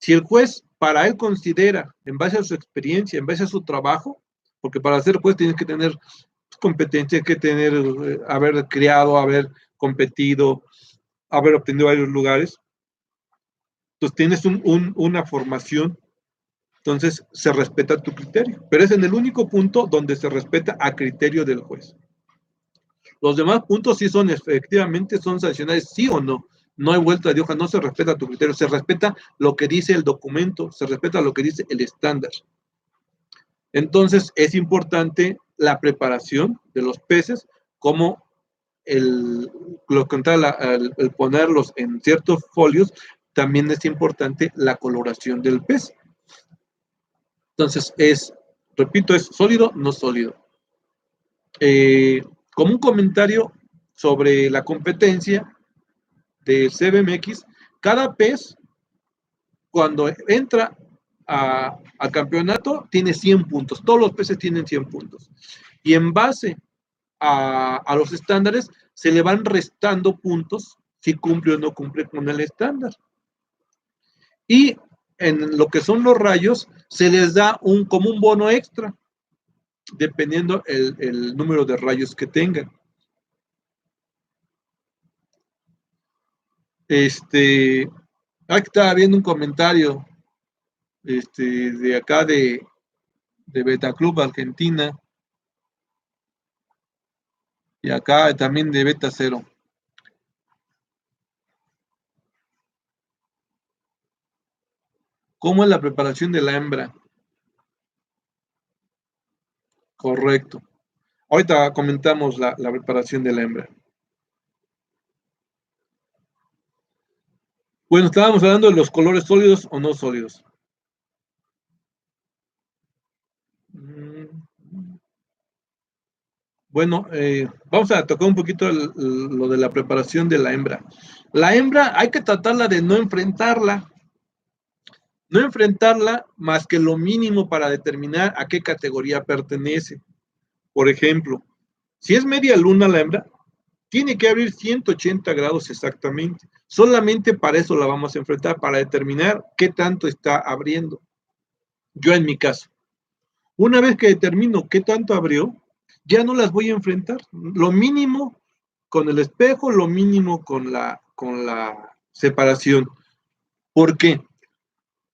Si el juez para él considera, en base a su experiencia, en base a su trabajo, porque para ser juez tienes que tener competencia, que tener, haber creado, haber competido, haber obtenido varios lugares. Entonces tienes una formación, entonces se respeta tu criterio, pero es en el único punto donde se respeta a criterio del juez. Los demás puntos sí son, efectivamente, son sancionables, sí o no. No hay vuelta de hoja, no se respeta tu criterio, se respeta lo que dice el documento, se respeta lo que dice el estándar. Entonces es importante la preparación de los peces, como el ponerlos en ciertos folios, también es importante la coloración del pez. Entonces repito, es sólido, no sólido. Como un comentario sobre la competencia de CBMX, cada pez, cuando entra a campeonato, tiene 100 puntos. Todos los peces tienen 100 puntos. Y en base a los estándares, se le van restando puntos si cumple o no cumple con el estándar. Y en lo que son los rayos, se les da como un bono extra, dependiendo el número de rayos que tengan. Aquí estaba viendo un comentario de acá de Betaclub Argentina, y acá también de Beta Cero. ¿Cómo es la preparación de la hembra? Correcto. Ahorita comentamos la preparación de la hembra. Bueno, estábamos hablando de los colores sólidos o no sólidos. Bueno, vamos a tocar un poquito lo de la preparación de la hembra. La hembra hay que tratarla de no enfrentarla más que lo mínimo para determinar a qué categoría pertenece. Por ejemplo, si es media luna la hembra, tiene que abrir 180 grados exactamente. Solamente para eso la vamos a enfrentar, para determinar qué tanto está abriendo. Yo en mi caso, una vez que determino qué tanto abrió, ya no las voy a enfrentar. Lo mínimo con el espejo, lo mínimo con la separación. ¿Por qué?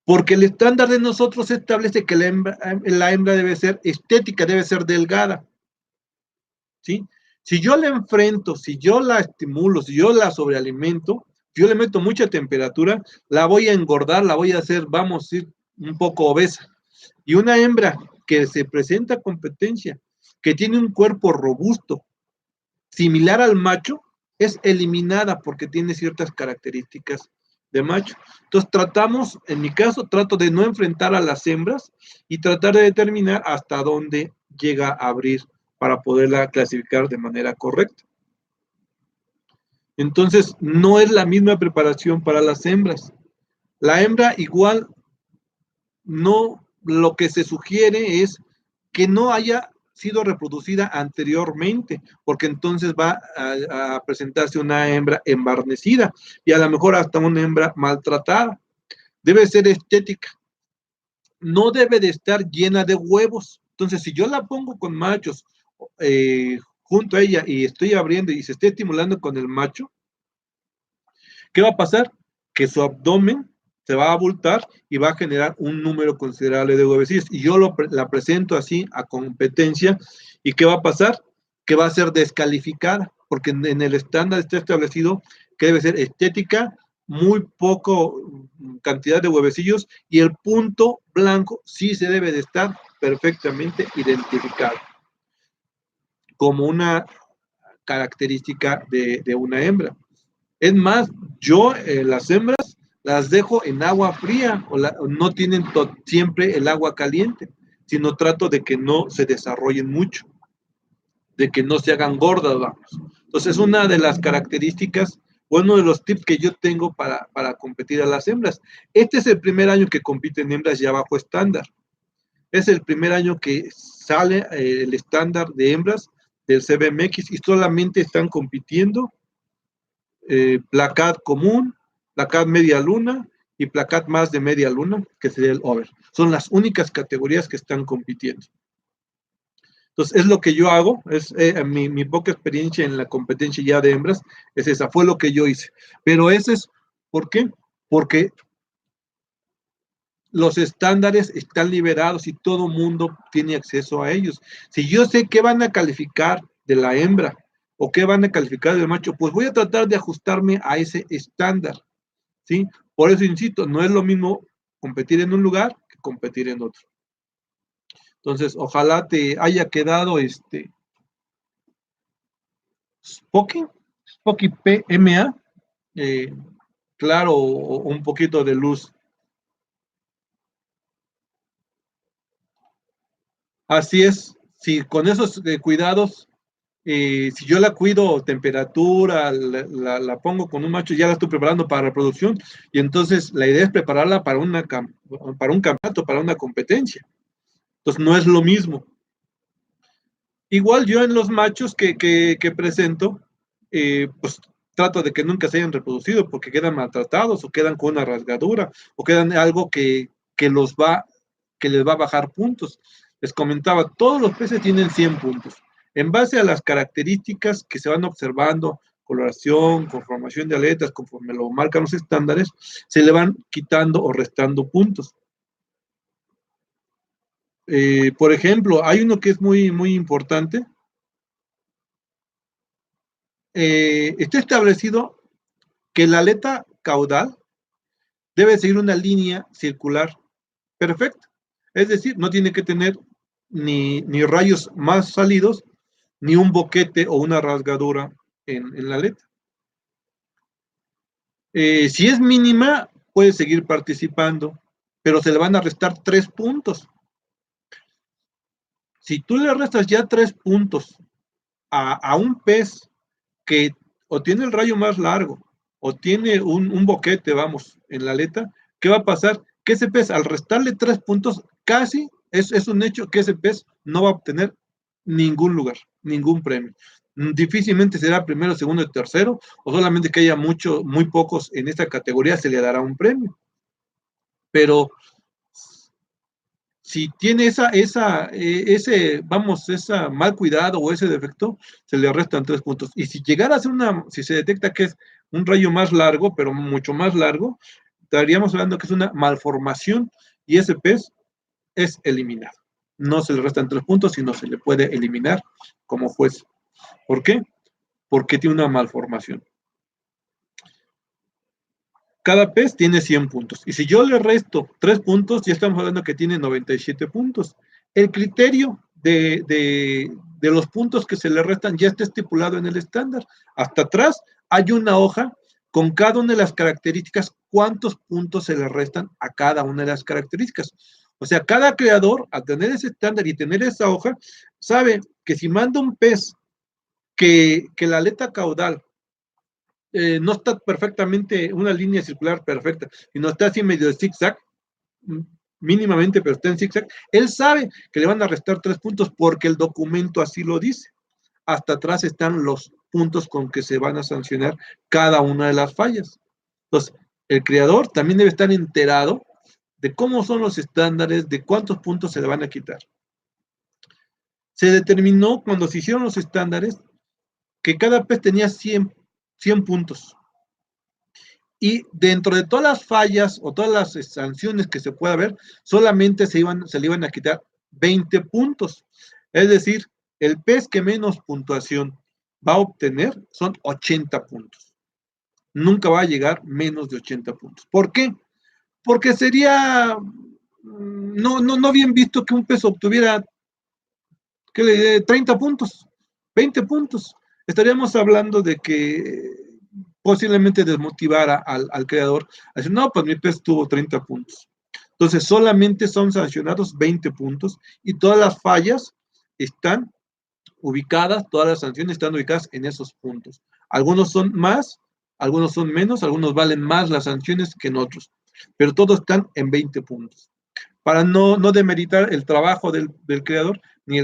Porque el estándar de nosotros establece que la hembra debe ser estética, debe ser delgada. ¿Sí? Si yo la enfrento, si yo la estimulo, si yo la sobrealimento, yo le meto mucha temperatura, la voy a engordar, la voy a hacer, vamos a ir un poco obesa. Y una hembra que se presenta a competencia, que tiene un cuerpo robusto, similar al macho, es eliminada porque tiene ciertas características de macho. Entonces en mi caso, trato de no enfrentar a las hembras y tratar de determinar hasta dónde llega a abrir para poderla clasificar de manera correcta. Entonces, no es la misma preparación para las hembras. La hembra igual, no, lo que se sugiere es que no haya sido reproducida anteriormente, porque entonces va a presentarse una hembra embarnecida y a lo mejor hasta una hembra maltratada. Debe ser estética. No debe de estar llena de huevos. Entonces, si yo la pongo con machos junto a ella y estoy abriendo y se está estimulando con el macho, ¿qué va a pasar? Que su abdomen se va a abultar y va a generar un número considerable de huevecillos. Y yo la presento así a competencia. ¿Y qué va a pasar? Que va a ser descalificada, porque en el estándar está establecido que debe ser estética, muy poco cantidad de huevecillos, y el punto blanco sí se debe de estar perfectamente identificado como una característica de una hembra. Es más, yo las hembras las dejo en agua fría o no tienen siempre el agua caliente, sino trato de que no se desarrollen mucho, de que no se hagan gordas, vamos. Entonces, es una de las características, uno de los tips que yo tengo para competir a las hembras. Este es el primer año que compiten hembras ya bajo estándar. Es el primer año que sale el estándar de hembras del CBMX y solamente están compitiendo Placad común, Placad media luna y placat más de media luna, que sería el over. Son las únicas categorías que están compitiendo. Entonces, es lo que yo hago, es mi poca experiencia en la competencia ya de hembras, es esa, fue lo que yo hice. Pero ese es, ¿por qué? Porque los estándares están liberados y todo mundo tiene acceso a ellos. Si yo sé qué van a calificar de la hembra o qué van a calificar del macho, pues voy a tratar de ajustarme a ese estándar, ¿sí? Por eso insisto, no es lo mismo competir en un lugar que competir en otro. Entonces, ojalá te haya quedado Spocky PMA, claro, un poquito de luz. Así es, si con esos cuidados, si yo la cuido temperatura, la pongo con un macho, ya la estoy preparando para reproducción, y entonces la idea es prepararla para un campeonato, para una competencia. Entonces no es lo mismo. Igual yo en los machos que presento, pues trato de que nunca se hayan reproducido porque quedan maltratados o quedan con una rasgadura o quedan algo que les va a bajar puntos. Les comentaba, todos los peces tienen 100 puntos. En base a las características que se van observando, coloración, conformación de aletas, conforme lo marcan los estándares, se le van quitando o restando puntos. Por ejemplo, hay uno que es muy, muy importante. Está establecido que la aleta caudal debe seguir una línea circular perfecta. Es decir, no tiene que tener ni rayos más salidos, ni un boquete o una rasgadura en la aleta. Si es mínima, puede seguir participando, pero se le van a restar 3 puntos. Si tú le restas ya 3 puntos a un pez que o tiene el rayo más largo o tiene un boquete, vamos, en la aleta, ¿qué va a pasar? Que ese pez, al restarle 3 puntos, casi es un hecho que ese pez no va a obtener ningún lugar, ningún premio. Difícilmente será primero, segundo y tercero, o solamente que haya muy pocos en esta categoría se le dará un premio. Pero si tiene ese mal cuidado o ese defecto, se le restan 3 puntos. Y si llegara a ser si se detecta que es un rayo más largo, pero mucho más largo, estaríamos hablando que es una malformación y ese pez es eliminado. No se le restan 3 puntos, sino se le puede eliminar como juez. ¿Por qué? Porque tiene una malformación. Cada pez tiene 100 puntos. Y si yo le resto 3 puntos, ya estamos hablando que tiene 97 puntos. El criterio de los puntos que se le restan ya está estipulado en el estándar. Hasta atrás hay una hoja con cada una de las características, cuántos puntos se le restan a cada una de las características. O sea, cada creador, al tener ese estándar y tener esa hoja, sabe que si manda un pez que la aleta caudal no está perfectamente una línea circular perfecta, sino está así medio de zigzag, mínimamente, pero está en zigzag, él sabe que le van a restar 3 puntos porque el documento así lo dice. Hasta atrás están los puntos con que se van a sancionar cada una de las fallas. Entonces, el creador también debe estar enterado de cómo son los estándares, de cuántos puntos se le van a quitar. Se determinó cuando se hicieron los estándares que cada pez tenía 100 puntos. Y dentro de todas las fallas o todas las sanciones que se pueda ver, solamente se le iban a quitar 20 puntos. Es decir, el pez que menos puntuación va a obtener son 80 puntos. Nunca va a llegar menos de 80 puntos. ¿Por qué? Porque sería no bien visto que un pez obtuviera, ¿qué le diré? 30 puntos, 20 puntos. Estaríamos hablando de que posiblemente desmotivara al creador a decir, no, pues mi pez tuvo 30 puntos. Entonces, solamente son sancionados 20 puntos y todas las fallas están ubicadas, todas las sanciones están ubicadas en esos puntos. Algunos son más, algunos son menos, algunos valen más las sanciones que en otros, pero todos están en 20 puntos. Para no demeritar el trabajo del creador ni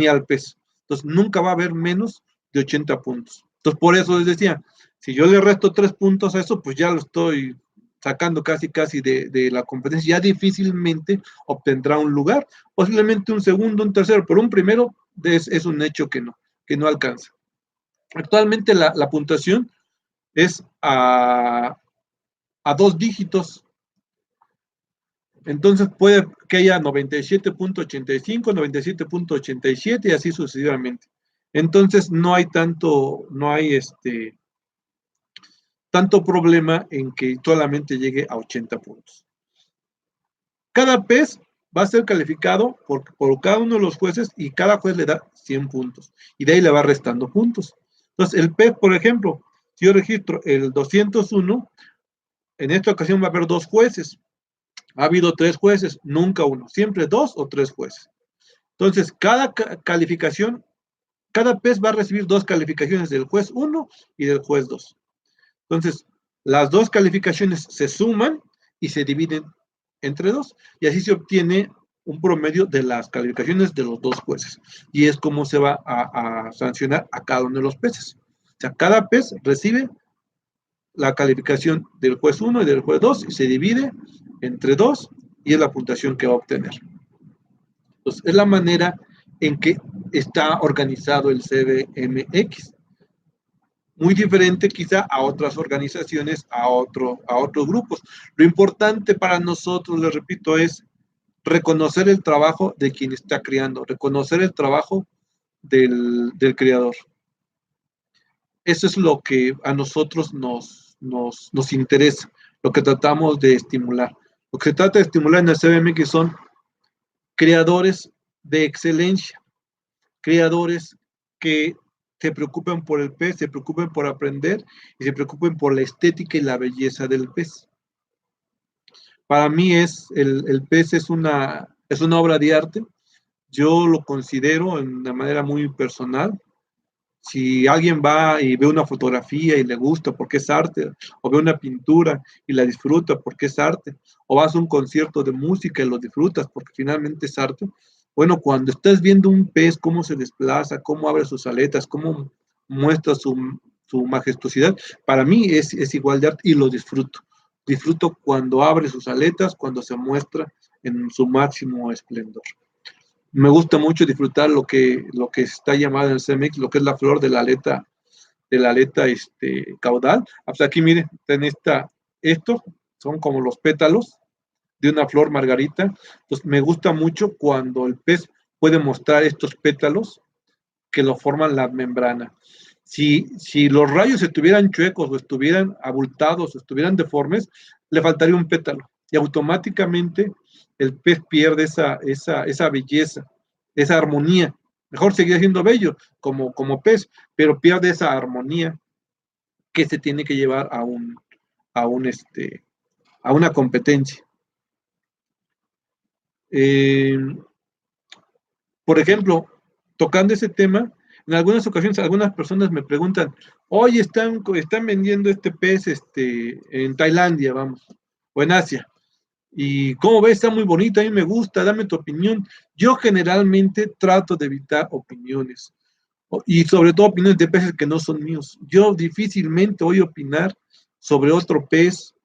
al pez. Entonces, nunca va a haber menos de 80 puntos. Entonces, por eso les decía, si yo le resto 3 puntos a eso, pues ya lo estoy sacando casi de la competencia, ya difícilmente obtendrá un lugar, posiblemente un segundo, un tercero, pero un primero es un hecho que no alcanza. Actualmente la puntuación es a 2 dígitos, entonces puede que haya 97.85, 97.87 y así sucesivamente. Entonces no hay tanto problema en que solamente llegue a 80 puntos. Cada pez va a ser calificado por cada uno de los jueces y cada juez le da 100 puntos y de ahí le va restando puntos. Entonces el pez, por ejemplo, si yo registro el 201, en esta ocasión va a haber 2 jueces. Ha habido 3 jueces, nunca uno, siempre 2 o 3 jueces. Entonces, cada calificación, cada pez va a recibir 2 calificaciones del juez 1 y del juez 2. Entonces, las 2 calificaciones se suman y se dividen entre 2, y así se obtiene un promedio de las calificaciones de los 2 jueces. Y es como se va a sancionar a cada uno de los peces. O sea, cada pez recibe la calificación del juez 1 y del juez 2 y se divide entre 2 y es la puntuación que va a obtener. Entonces, es la manera en que está organizado el CBMX. Muy diferente quizá a otras organizaciones, a otros grupos. Lo importante para nosotros, les repito, es reconocer el trabajo de quien está creando, reconocer el trabajo del creador. Eso es lo que a nosotros nos interesa, lo que tratamos de estimular. Lo que se trata de estimular en el CBMX son creadores de excelencia, creadores que se preocupen por el pez, se preocupen por aprender y se preocupen por la estética y la belleza del pez. Para mí el pez es una obra de arte. Yo lo considero de una manera muy personal. Si alguien va y ve una fotografía y le gusta porque es arte, o ve una pintura y la disfruta porque es arte, o vas a un concierto de música y lo disfrutas porque finalmente es arte, bueno, cuando estás viendo un pez, cómo se desplaza, cómo abre sus aletas, cómo muestra su majestuosidad, para mí es igual de arte y lo disfruto. Disfruto cuando abre sus aletas, cuando se muestra en su máximo esplendor. Me gusta mucho disfrutar lo que está llamado en el CMX, lo que es la flor de la aleta caudal. Pues aquí miren, en estos son como los pétalos de una flor margarita. Entonces me gusta mucho cuando el pez puede mostrar estos pétalos que lo forman la membrana. Si los rayos estuvieran chuecos o estuvieran abultados o estuvieran deformes, le faltaría un pétalo y automáticamente el pez pierde esa belleza, esa armonía. Mejor seguir siendo bello como pez, pero pierde esa armonía que se tiene que llevar a una competencia. Por ejemplo, tocando ese tema, en algunas ocasiones algunas personas me preguntan, oye, están vendiendo este pez en Tailandia, vamos, o en Asia. Y cómo ves, está muy bonito, a mí me gusta, dame tu opinión. Yo generalmente trato de evitar opiniones, y sobre todo opiniones de peces que no son míos. Yo difícilmente voy a opinar sobre otro pez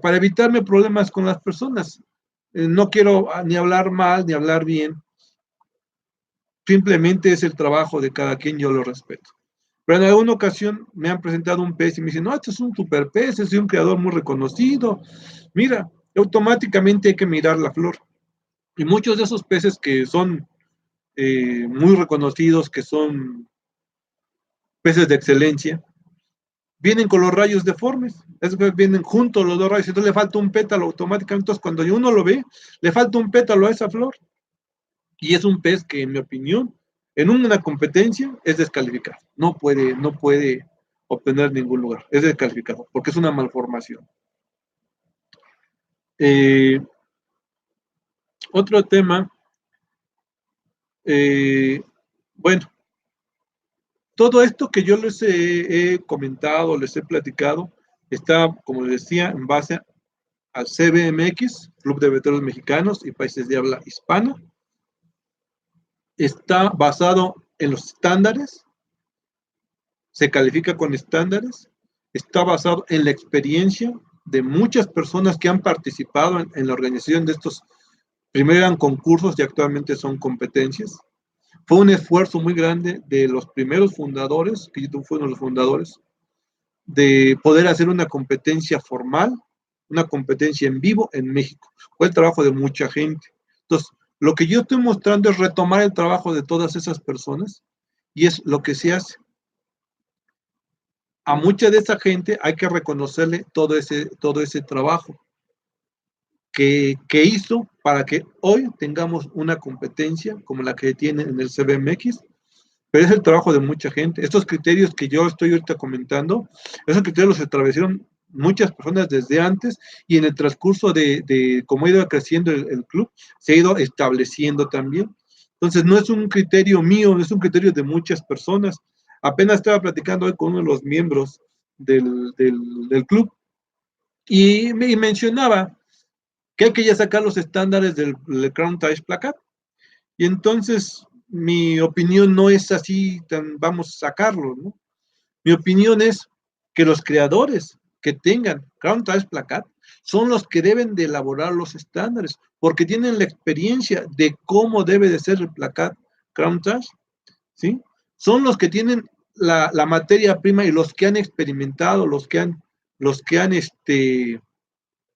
para evitarme problemas con las personas. No quiero ni hablar mal ni hablar bien, simplemente es el trabajo de cada quien, yo lo respeto. Pero en alguna ocasión me han presentado un pez y me dicen, no, este es un super pez, es de un creador muy reconocido. Mira, automáticamente hay que mirar la flor. Y muchos de esos peces que son muy reconocidos, que son peces de excelencia, vienen con los rayos deformes, es que vienen juntos los 2 rayos, entonces le falta un pétalo automáticamente. Entonces, cuando uno lo ve, le falta un pétalo a esa flor. Y es un pez que, en mi opinión, en una competencia es descalificado. No puede obtener ningún lugar. Es descalificado porque es una malformación. Otro tema, bueno, todo esto que yo les he comentado, les he platicado, está, como les decía, en base al CBMX, Club de Veterinarios Mexicanos y Países de Habla Hispana. Está basado en los estándares, se califica con estándares, está basado en la experiencia de muchas personas que han participado en la organización de estos, primero eran concursos y actualmente son competencias. Fue un esfuerzo muy grande de los primeros fundadores, que yo fui uno de los fundadores, de poder hacer una competencia formal, una competencia en vivo en México. Fue el trabajo de mucha gente. Entonces, lo que yo estoy mostrando es retomar el trabajo de todas esas personas y es lo que se hace. A mucha de esa gente hay que reconocerle todo ese trabajo que hizo para que hoy tengamos una competencia como la que tienen en el CBMX, pero es el trabajo de mucha gente. Estos criterios que yo estoy ahorita comentando, esos criterios los establecieron muchas personas desde antes y en el transcurso de cómo ha ido creciendo el club, se ha ido estableciendo también. Entonces, no es un criterio mío, es un criterio de muchas personas. Apenas estaba platicando hoy con uno de los miembros del club y me mencionaba que hay que ya sacar los estándares del Crown Touch Placard. Y entonces mi opinión no es así, vamos a sacarlo, ¿no? Mi opinión es que los creadores que tengan Crown Touch Placard son los que deben de elaborar los estándares, porque tienen la experiencia de cómo debe de ser el placard Crown Touch, ¿sí? Son los que tienen la materia prima y los que han experimentado, los que han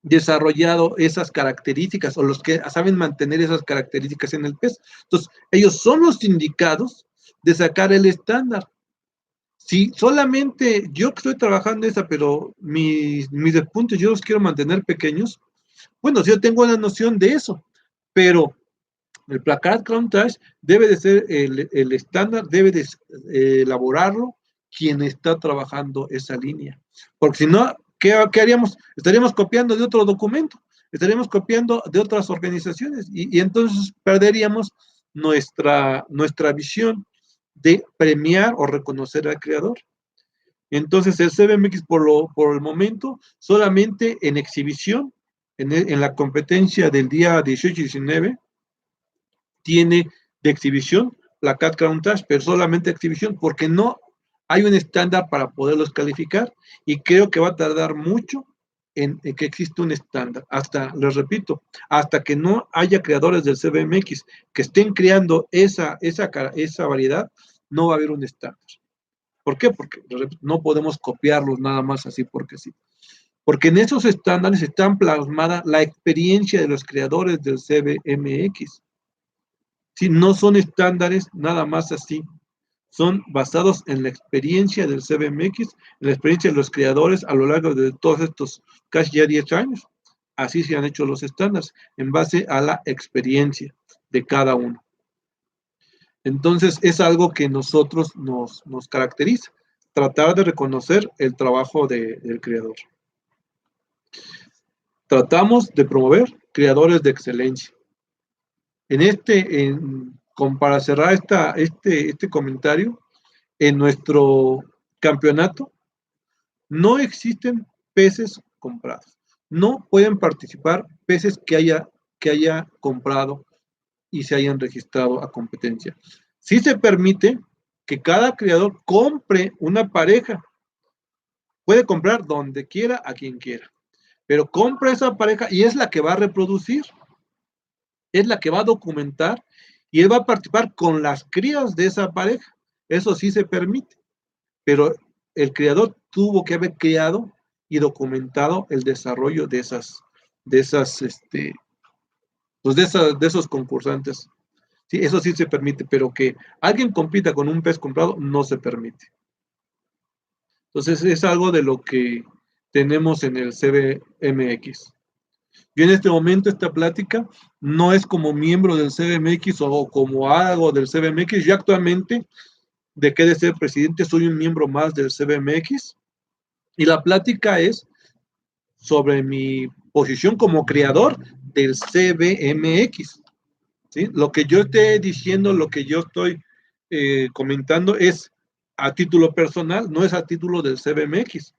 desarrollado esas características o los que saben mantener esas características en el pez. Entonces, ellos son los indicados de sacar el estándar. Si solamente yo que estoy trabajando en esa, pero mis puntos yo los quiero mantener pequeños, bueno, yo tengo la noción de eso, pero el placard Crown Touch debe de ser el estándar, debe de elaborarlo quien está trabajando esa línea. Porque si no, ¿qué haríamos? Estaríamos copiando de otro documento, estaríamos copiando de otras organizaciones y entonces perderíamos nuestra visión de premiar o reconocer al creador. Entonces el CBMX por el momento solamente en exhibición, en la competencia del día 18 y 19, tiene de exhibición la CAD Crown Touch, pero solamente exhibición, porque no hay un estándar para poderlos calificar y creo que va a tardar mucho en que exista un estándar. Hasta, les repito, hasta que no haya creadores del CBMX que estén creando esa variedad, no va a haber un estándar. ¿Por qué? Porque no podemos copiarlos nada más así porque sí. Porque en esos estándares están plasmada la experiencia de los creadores del CBMX. Sí, no son estándares nada más así, son basados en la experiencia del CBMX, en la experiencia de los creadores a lo largo de todos estos casi ya 10 años. Así se han hecho los estándares, en base a la experiencia de cada uno. Entonces, es algo que nosotros nos caracteriza, tratar de reconocer el trabajo del creador. Tratamos de promover creadores de excelencia. Para cerrar este comentario, en nuestro campeonato no existen peces comprados. No pueden participar peces que haya comprado y se hayan registrado a competencia. Sí se permite que cada criador compre una pareja. Puede comprar donde quiera, a quien quiera, pero compra esa pareja y es la que va a reproducir, es la que va a documentar y él va a participar con las crías de esa pareja. Eso sí se permite, pero el creador tuvo que haber creado y documentado el desarrollo de esos concursantes. Sí, eso sí se permite, pero que alguien compita con un pez comprado no se permite. Entonces es algo de lo que tenemos en el CBMX. Yo en este momento, esta plática no es como miembro del CBMX o como algo del CBMX. Yo actualmente dejé de ser presidente, soy un miembro más del CBMX y la plática es sobre mi posición como creador del CBMX. ¿Sí? Lo que yo esté diciendo, lo que yo estoy comentando es a título personal, no es a título del CBMX.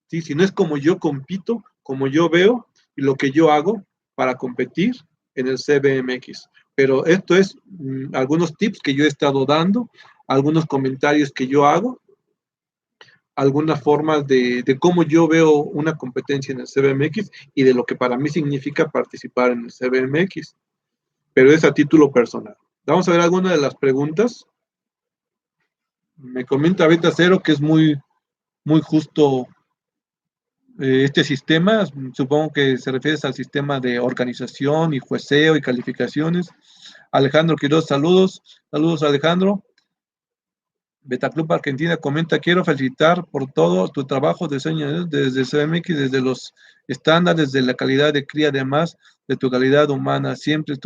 ¿Sí? Sino es como yo compito, como yo veo y lo que yo hago para competir en el CBMX. Pero esto es algunos tips que yo he estado dando, algunos comentarios que yo hago algunas formas de cómo yo veo una competencia en el CBMX y de lo que para mí significa participar en el CBMX, pero es a título personal. Vamos a ver algunas de las preguntas. Me comenta Beta Cero que es muy justo este sistema. Supongo que se refiere al sistema de organización y jueceo y calificaciones. Alejandro Quiroz, saludos. Saludos, Alejandro. Betaclub Argentina comenta, quiero felicitar por todo tu trabajo de diseño desde CMX, desde los estándares de la calidad de cría, además de tu calidad humana. Siempre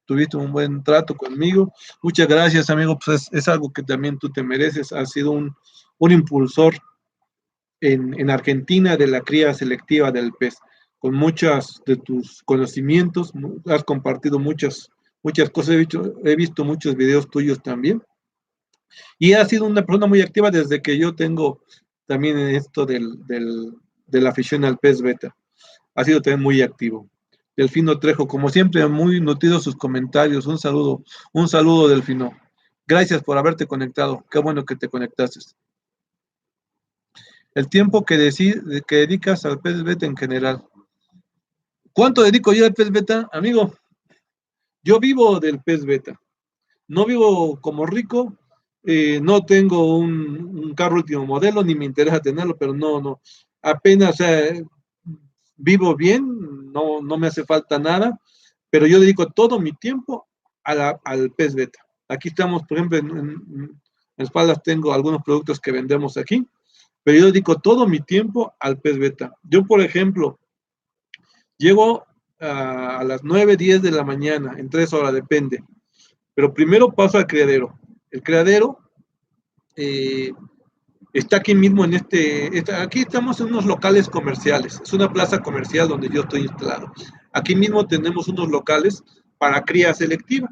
tuviste un buen trato conmigo. Muchas gracias, amigo. Pues es algo que también tú te mereces. Has sido un impulsor en Argentina de la cría selectiva del pez. Con muchas de tus conocimientos, has compartido muchas cosas. He visto muchos videos tuyos también. Y ha sido una persona muy activa desde que yo tengo también en esto de la afición al pez beta. Ha sido también muy activo. Delfino Trejo, como siempre, muy nutridos sus comentarios. Un saludo, Delfino. Gracias por haberte conectado. Qué bueno que te conectaste. El tiempo que dedicas al pez beta en general. ¿Cuánto dedico yo al pez beta? Amigo, yo vivo del pez beta. No vivo como rico, no tengo un carro último modelo, ni me interesa tenerlo, pero no, apenas vivo bien, no me hace falta nada, pero yo dedico todo mi tiempo al pez beta. Aquí estamos, por ejemplo, en espaldas tengo algunos productos que vendemos aquí, pero yo dedico todo mi tiempo al pez beta. Yo, por ejemplo, llego a las 9, 10 de la mañana, en 3 horas, depende. Pero primero paso al criadero. El criadero está aquí mismo aquí estamos en unos locales comerciales. Es una plaza comercial donde yo estoy instalado. Aquí mismo tenemos unos locales para cría selectiva.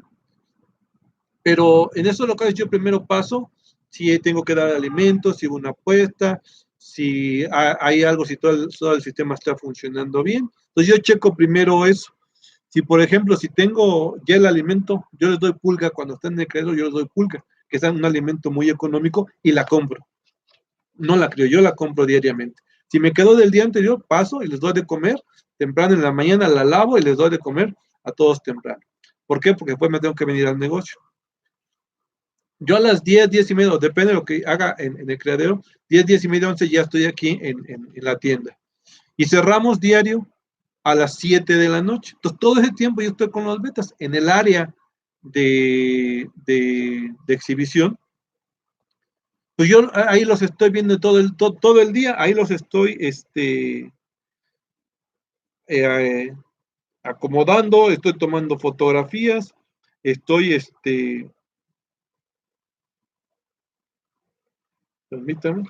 Pero en esos locales yo primero paso si tengo que dar alimentos, si hubo una apuesta, si hay algo, si todo el sistema está funcionando bien. Entonces yo checo primero eso. Si, por ejemplo, si tengo ya el alimento, yo les doy pulga, cuando están en el criadero, yo les doy pulga, que es un alimento muy económico, y la compro. No la crío, yo la compro diariamente. Si me quedo del día anterior, paso y les doy de comer, temprano en la mañana la lavo y les doy de comer a todos temprano. ¿Por qué? Porque después me tengo que venir al negocio. Yo a las 10, 10 y media, depende de lo que haga en el criadero, 10, 10 y media, 11 ya estoy aquí en la tienda. Y cerramos diario a las 7 de la noche. Entonces, todo ese tiempo yo estoy con los betas en el área de exhibición. Pues yo ahí los estoy viendo todo el día, ahí los estoy acomodando, estoy tomando fotografías, estoy permítame,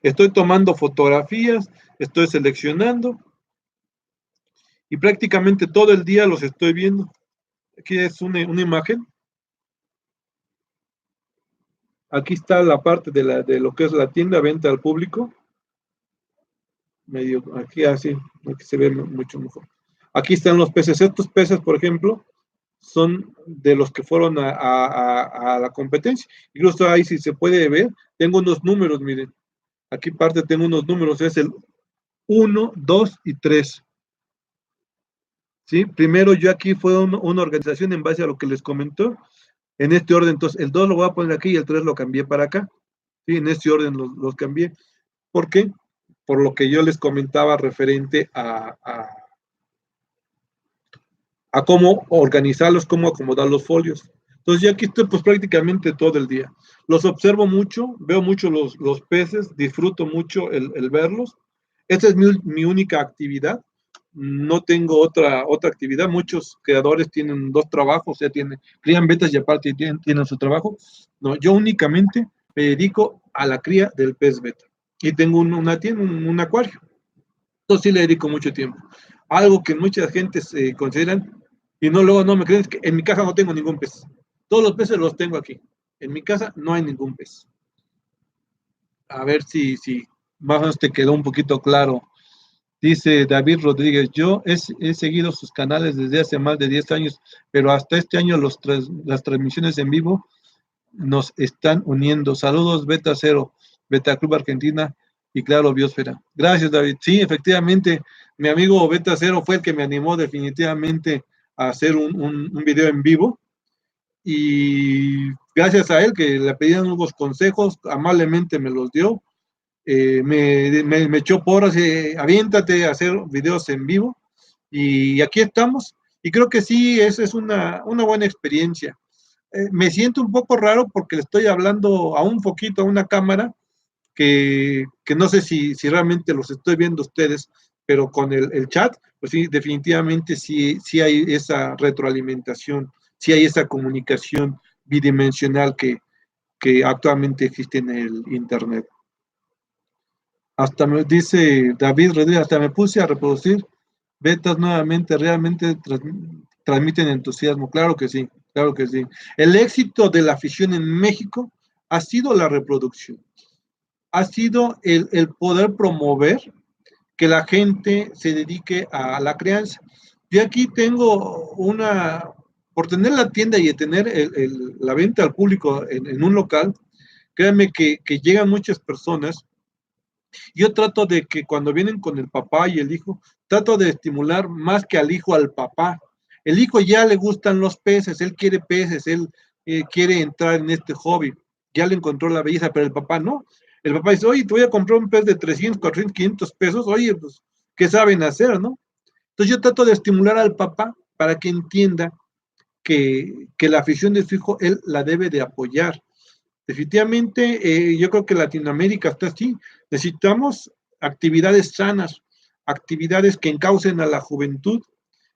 estoy tomando fotografías, estoy seleccionando y prácticamente todo el día los estoy viendo. Aquí es una imagen. Aquí está la parte de lo que es la tienda, venta al público. Medio, aquí así, aquí se ve mucho mejor. Aquí están los peces. Estos peces, por ejemplo, son de los que fueron a la competencia. Incluso ahí, si se puede ver, tengo unos números, miren. Aquí parte tengo unos números, es el 1, 2 y 3. ¿Sí? Primero yo aquí fue una organización en base a lo que les comentó. En este orden, entonces, el 2 lo voy a poner aquí y el 3 lo cambié para acá. ¿Sí? En este orden los cambié. ¿Por qué? Por lo que yo les comentaba referente a cómo organizarlos, cómo acomodar los folios. Entonces yo aquí estoy pues prácticamente todo el día. Los observo mucho, veo mucho los peces, disfruto mucho el verlos. Esta es mi única actividad. No tengo otra actividad. Muchos creadores tienen 2 trabajos, o sea, crían betas y aparte tienen su trabajo. No, yo únicamente me dedico a la cría del pez beta. Y tengo una tienda, un acuario. Entonces sí le dedico mucho tiempo. Algo que mucha gente se consideran y luego no me creen, es que en mi casa no tengo ningún pez. Todos los peces los tengo aquí. En mi casa no hay ningún pez. A ver si más o menos te quedó un poquito claro. Dice David Rodríguez, yo he seguido sus canales desde hace más de 10 años, pero hasta este año las transmisiones en vivo nos están uniendo. Saludos, Beta Cero. Beta Club Argentina y claro, Biosfera. Gracias, David. Sí, efectivamente, mi amigo Beta Cero fue el que me animó definitivamente a hacer un video en vivo y gracias a él que le pedían unos consejos, amablemente me los dio, me echó porras, aviéntate a hacer videos en vivo y aquí estamos y creo que sí, esa es una buena experiencia. Me siento un poco raro porque le estoy hablando a un poquito a una cámara que no sé si realmente los estoy viendo ustedes, pero con el chat, pues sí, definitivamente sí hay esa retroalimentación, sí hay esa comunicación bidimensional que actualmente existe en el Internet. Hasta me dice David Rodríguez, hasta me puse a reproducir betas nuevamente, realmente transmiten entusiasmo, claro que sí, claro que sí. El éxito de la afición en México ha sido la reproducción, ha sido el poder promover que la gente se dedique a la crianza. Yo aquí tengo por tener la tienda y tener la venta al público en un local, créanme que llegan muchas personas. Yo trato de que cuando vienen con el papá y el hijo, trato de estimular más que al hijo al papá. El hijo ya le gustan los peces, él quiere peces, él quiere entrar en este hobby, ya le encontró la belleza, pero el papá no. El papá dice, oye, te voy a comprar un pez de 300, 400, 500 pesos, oye, pues, ¿qué saben hacer, no? Entonces yo trato de estimular al papá para que entienda que la afición de su hijo, él la debe de apoyar. Definitivamente, yo creo que Latinoamérica está así. Necesitamos actividades sanas, actividades que encaucen a la juventud,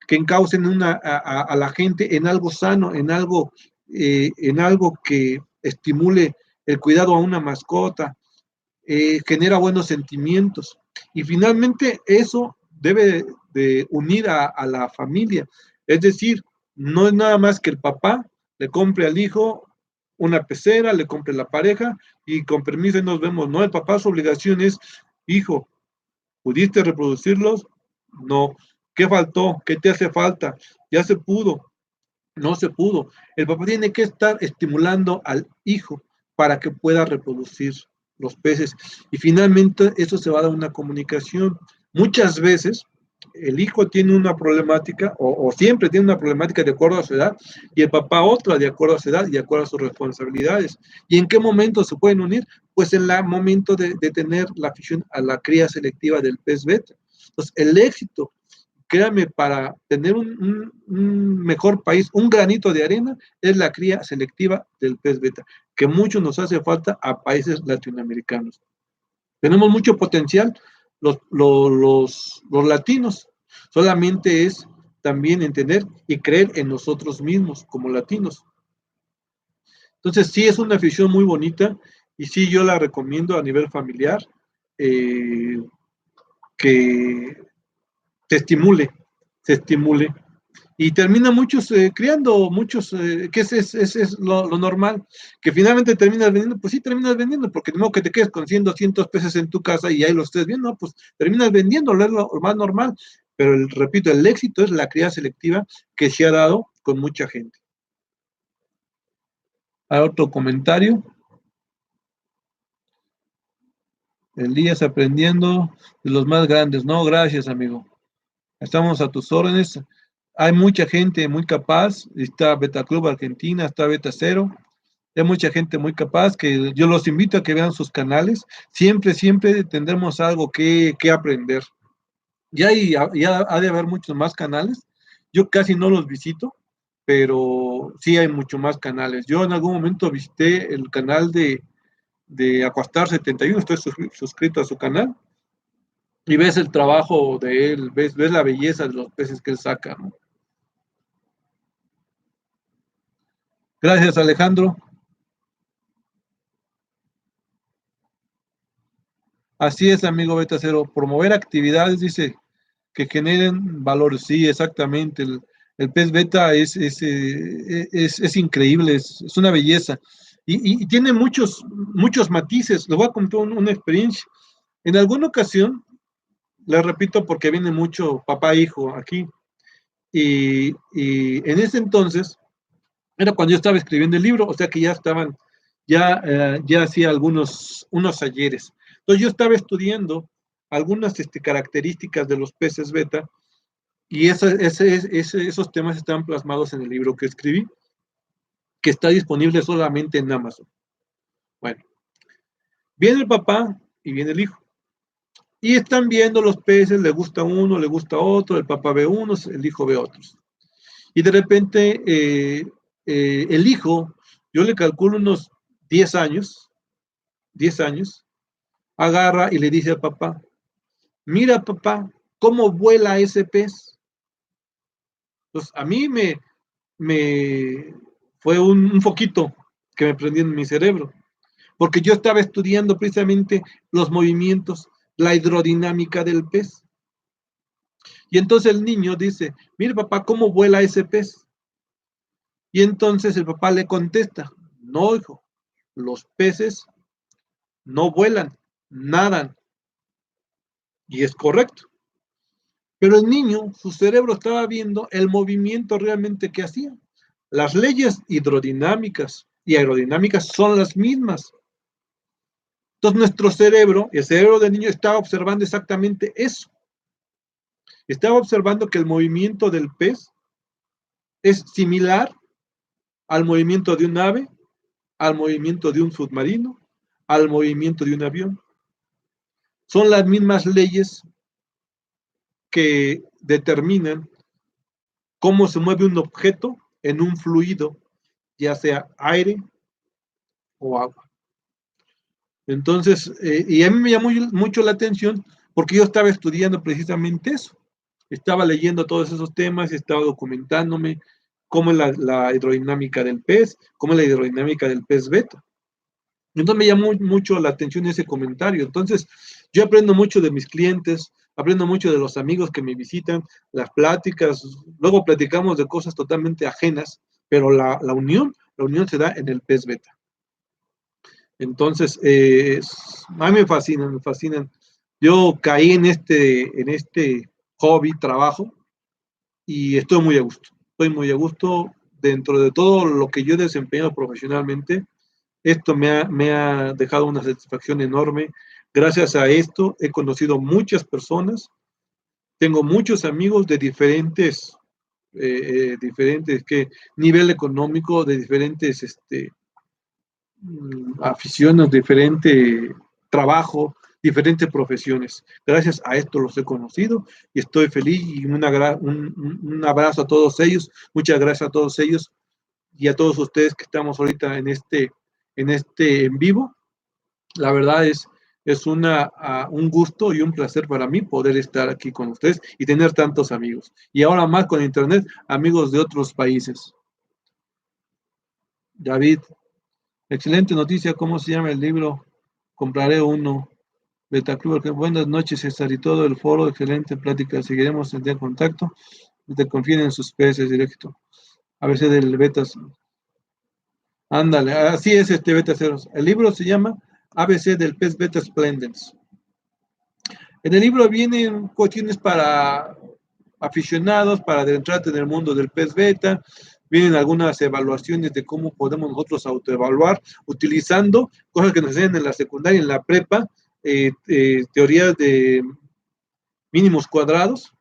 que encaucen a la gente en algo sano, en algo que estimule el cuidado a una mascota, genera buenos sentimientos. Y finalmente eso debe de unir a la familia. Es decir, no es nada más que el papá le compre al hijo una pecera, le compre la pareja y con permiso y nos vemos. No, el papá su obligación es, hijo, ¿pudiste reproducirlos? No. ¿Qué faltó? ¿Qué te hace falta? Ya se pudo. No se pudo. El papá tiene que estar estimulando al hijo para que pueda reproducir los peces. Y finalmente eso se va a dar una comunicación. Muchas veces el hijo tiene una problemática o siempre tiene una problemática de acuerdo a su edad y el papá otra de acuerdo a su edad y de acuerdo a sus responsabilidades. ¿Y en qué momento se pueden unir? Pues en el momento de tener la afición a la cría selectiva del pez beta. Entonces, el éxito, créame, para tener un mejor país, un granito de arena, es la cría selectiva del pez beta, que mucho nos hace falta a países latinoamericanos. Tenemos mucho potencial los latinos, solamente es también entender y creer en nosotros mismos como latinos. Entonces sí es una afición muy bonita y sí yo la recomiendo a nivel familiar, que se estimule y termina muchos criando, muchos, que es lo normal, que finalmente terminas vendiendo, pues sí terminas vendiendo, porque de modo que te quedes con 100, 200 pesos en tu casa y ahí lo estés viendo, pues terminas vendiendo, es lo más normal, pero repito, el éxito es la cría selectiva que se ha dado con mucha gente. ¿Hay otro comentario? Elías aprendiendo de los más grandes. No, gracias, amigo. Estamos a tus órdenes. Hay mucha gente muy capaz. Está Beta Club Argentina, está Beta Cero. Hay mucha gente muy capaz que yo los invito a que vean sus canales. Siempre tendremos algo que aprender. Ya ha de haber muchos más canales. Yo casi no los visito, pero sí hay mucho más canales. Yo en algún momento visité el canal de Aquastar 71, estoy suscrito a su canal y ves el trabajo de él, ves la belleza de los peces que él saca, ¿no? Gracias, Alejandro. Así es, amigo Beta Cero. Promover actividades, dice, que generen valores. Sí, exactamente. El pez beta es increíble, es una belleza. Y tiene muchos matices. Les voy a contar una experiencia. En alguna ocasión, le repito porque viene mucho papá e hijo aquí, y en ese entonces era cuando yo estaba escribiendo el libro, o sea que ya estaban ya hacía unos ayeres. Entonces yo estaba estudiando algunas características de los peces beta y esos temas están plasmados en el libro que escribí, que está disponible solamente en Amazon. Bueno, viene el papá y viene el hijo. Y están viendo los peces, le gusta uno, le gusta otro, el papá ve unos, el hijo ve otros. Y de repente el hijo, yo le calculo unos 10 años, 10 años, agarra y le dice al papá, mira papá, cómo vuela ese pez. Pues a mí me fue un foquito que me prendió en mi cerebro, porque yo estaba estudiando precisamente los movimientos, la hidrodinámica del pez. Y entonces el niño dice, mire papá, ¿cómo vuela ese pez? Y entonces el papá le contesta, no hijo, los peces no vuelan, nadan. Y es correcto. Pero el niño, su cerebro estaba viendo el movimiento realmente que hacía. Las leyes hidrodinámicas y aerodinámicas son las mismas. Entonces nuestro cerebro, el cerebro del niño estaba observando exactamente eso. Estaba observando que el movimiento del pez es similar al movimiento de un ave, al movimiento de un submarino, al movimiento de un avión. Son las mismas leyes que determinan cómo se mueve un objeto en un fluido, ya sea aire o agua. Entonces, y a mí me llamó mucho la atención porque yo estaba estudiando precisamente eso. Estaba leyendo todos esos temas, estaba documentándome cómo es la hidrodinámica del pez, cómo es la hidrodinámica del pez beta. Entonces me llamó mucho la atención ese comentario. Entonces, yo aprendo mucho de mis clientes, aprendo mucho de los amigos que me visitan, las pláticas, luego platicamos de cosas totalmente ajenas, pero la unión se da en el pez beta. Entonces, a mí me fascinan, me fascinan. Yo caí en este hobby, trabajo, y estoy muy a gusto. Estoy muy a gusto dentro de todo lo que yo he desempeñado profesionalmente. Esto me ha dejado una satisfacción enorme. Gracias a esto he conocido muchas personas, tengo muchos amigos de diferentes nivel económico, de diferentes aficiones, diferente trabajo, diferentes profesiones. Gracias a esto los he conocido y estoy feliz y un abrazo a todos ellos. Muchas gracias a todos ellos y a todos ustedes que estamos ahorita en vivo. La verdad es un gusto y un placer para mí poder estar aquí con ustedes y tener tantos amigos. Y ahora más con internet, amigos de otros países. David, excelente noticia. ¿Cómo se llama el libro? Compraré uno. Betaclub, buenas noches, César, y todo el foro. Excelente plática. Seguiremos en contacto. Te confíen en sus peces directo. A veces del Betas. Ándale, así es Beta Ceros. El libro se llama ABC del pez Beta Splendens. En el libro vienen cuestiones para aficionados, para adentrarte en el mundo del pez beta. Vienen algunas evaluaciones de cómo podemos nosotros autoevaluar utilizando cosas que nos enseñan en la secundaria, en la prepa, teorías de mínimos cuadrados,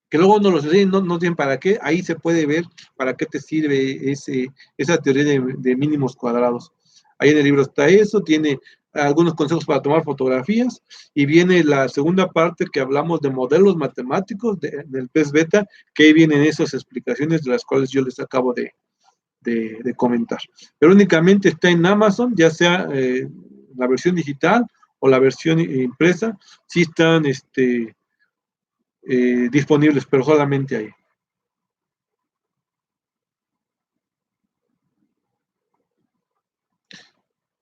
que luego no los enseñan, no tienen para qué. Ahí se puede ver para qué te sirve esa teoría de mínimos cuadrados. Ahí en el libro está eso, tiene algunos consejos para tomar fotografías, y viene la segunda parte que hablamos de modelos matemáticos del pez beta, que ahí vienen esas explicaciones de las cuales yo les acabo de comentar. Pero únicamente está en Amazon, ya sea la versión digital o la versión impresa, sí están disponibles, pero solamente ahí.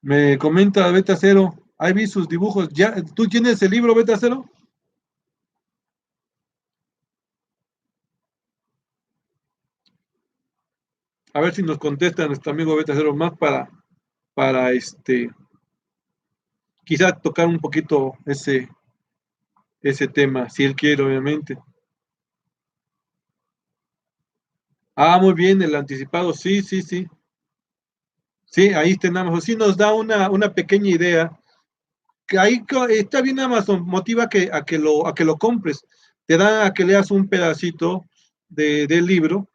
Me comenta Beta Cero, ahí vi sus dibujos. ¿Ya, tú tienes el libro, Beta Cero? A ver si nos contesta nuestro amigo Beta Cero más para quizá tocar un poquito ese tema, si él quiere, obviamente. Ah, muy bien, el anticipado, sí, sí, sí. Sí, ahí está en Amazon. Sí nos da una pequeña idea. Que ahí está bien Amazon, motiva a que lo compres. Te da a que leas un pedacito del libro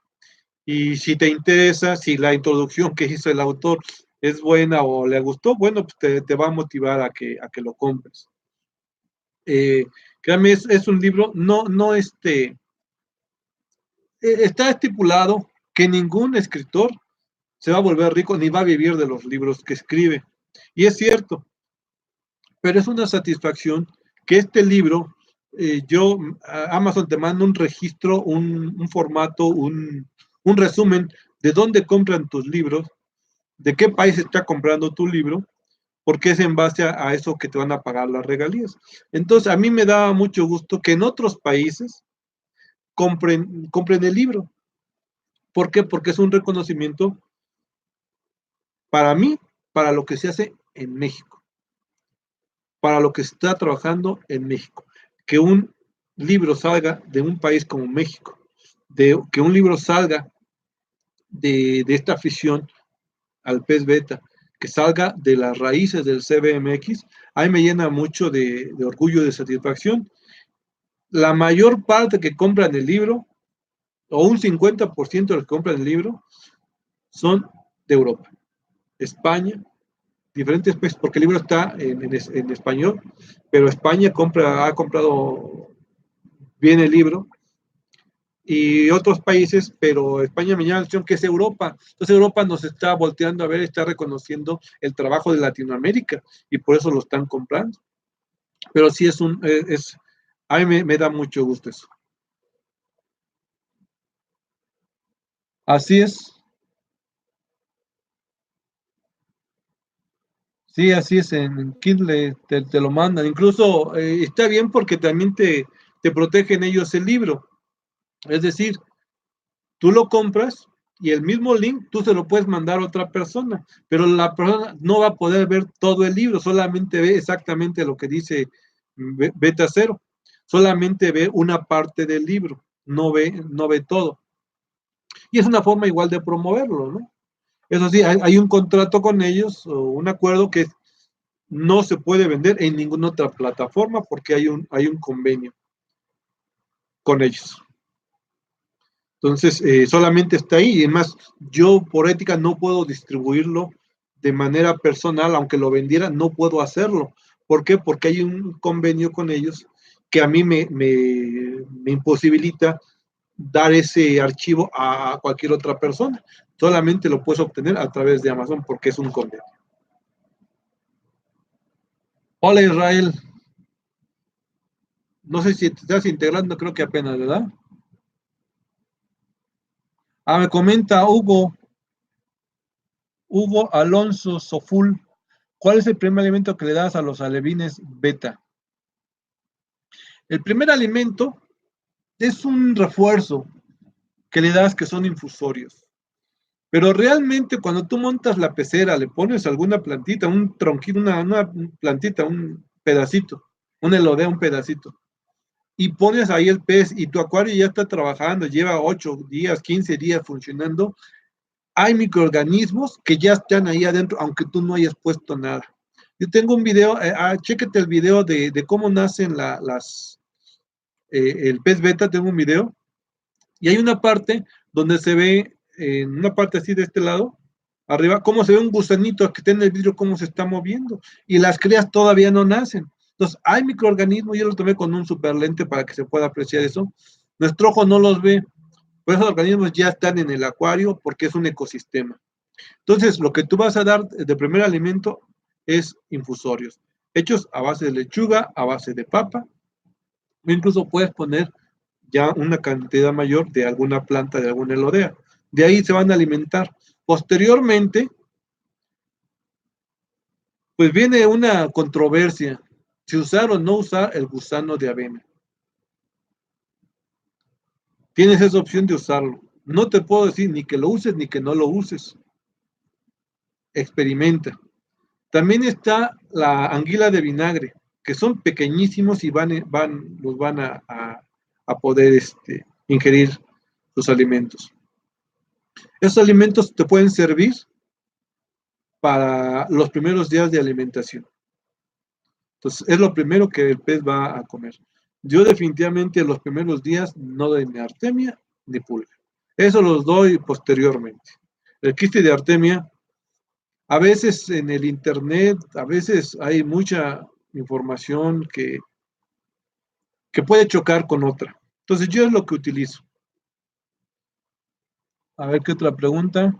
y si te interesa, si la introducción que hizo el autor es buena o le gustó, bueno, pues te va a motivar a que lo compres. Eh, Créame, es un libro, no está estipulado que ningún escritor se va a volver rico ni va a vivir de los libros que escribe. Y es cierto, pero es una satisfacción que este libro, Amazon te manda un registro, un formato, un resumen de dónde compran tus libros, de qué país está comprando tu libro, porque es en base a eso que te van a pagar las regalías. Entonces, a mí me daba mucho gusto que en otros países compren el libro. ¿Por qué? Porque es un reconocimiento para mí, para lo que se hace en México, para lo que se está trabajando en México. Que un libro salga de un país como México, que un libro salga de esta afición al pez beta, que salga de las raíces del CBMX, ahí me llena mucho de orgullo y de satisfacción. La mayor parte que compran el libro, o un 50% de los que compran el libro, son de Europa, España, diferentes países, porque el libro está en español, pero España ha comprado bien el libro, y otros países, pero España me llama la atención que es Europa. Entonces Europa nos está volteando a ver, está reconociendo el trabajo de Latinoamérica y por eso lo están comprando. Pero sí a mí me da mucho gusto eso. Así es, sí, así es, en Kindle te lo mandan. Incluso está bien porque también te protegen ellos el libro. Es decir, tú lo compras y el mismo link tú se lo puedes mandar a otra persona, pero la persona no va a poder ver todo el libro, solamente ve exactamente lo que dice Beta Cero, solamente ve una parte del libro, no ve todo. Y es una forma igual de promoverlo, ¿no? Eso sí, hay un contrato con ellos o un acuerdo que no se puede vender en ninguna otra plataforma porque hay un convenio con ellos. Entonces, solamente está ahí. Y además, yo por ética no puedo distribuirlo de manera personal, aunque lo vendiera, no puedo hacerlo. ¿Por qué? Porque hay un convenio con ellos que a mí me imposibilita dar ese archivo a cualquier otra persona. Solamente lo puedes obtener a través de Amazon porque es un convenio. Hola Israel, no sé si te estás integrando, creo que apenas, ¿verdad? Me comenta Hugo Alonso Soful. ¿Cuál es el primer alimento que le das a los alevines beta? El primer alimento es un refuerzo que le das que son infusorios. Pero realmente cuando tú montas la pecera, le pones alguna plantita, un tronquito, una plantita, un pedacito, un elodea, un pedacito, y pones ahí el pez y tu acuario ya está trabajando, lleva 8 días, 15 días funcionando, hay microorganismos que ya están ahí adentro, aunque tú no hayas puesto nada. Yo tengo un video, chéquete el video de cómo nacen el pez beta, tengo un video, y hay una parte donde se ve, en una parte así de este lado, arriba, cómo se ve un gusanito que está en el vidrio, cómo se está moviendo, y las crías todavía no nacen. Entonces, hay microorganismos, yo lo tomé con un super lente para que se pueda apreciar eso. Nuestro ojo no los ve, pero esos organismos ya están en el acuario porque es un ecosistema. Entonces, lo que tú vas a dar de primer alimento es infusorios, hechos a base de lechuga, a base de papa, o incluso puedes poner ya una cantidad mayor de alguna planta, de alguna elodea. De ahí se van a alimentar. Posteriormente, pues viene una controversia, si usar o no usar el gusano de avena. Tienes esa opción de usarlo. No te puedo decir ni que lo uses ni que no lo uses. Experimenta. También está la anguila de vinagre, que son pequeñísimos y los van a poder ingerir sus alimentos. Esos alimentos te pueden servir para los primeros días de alimentación. Entonces, es lo primero que el pez va a comer. Yo definitivamente los primeros días no doy ni artemia ni pulga. Eso los doy posteriormente. El quiste de artemia, a veces en el internet, a veces hay mucha información que puede chocar con otra. Entonces, yo es lo que utilizo. A ver qué otra pregunta.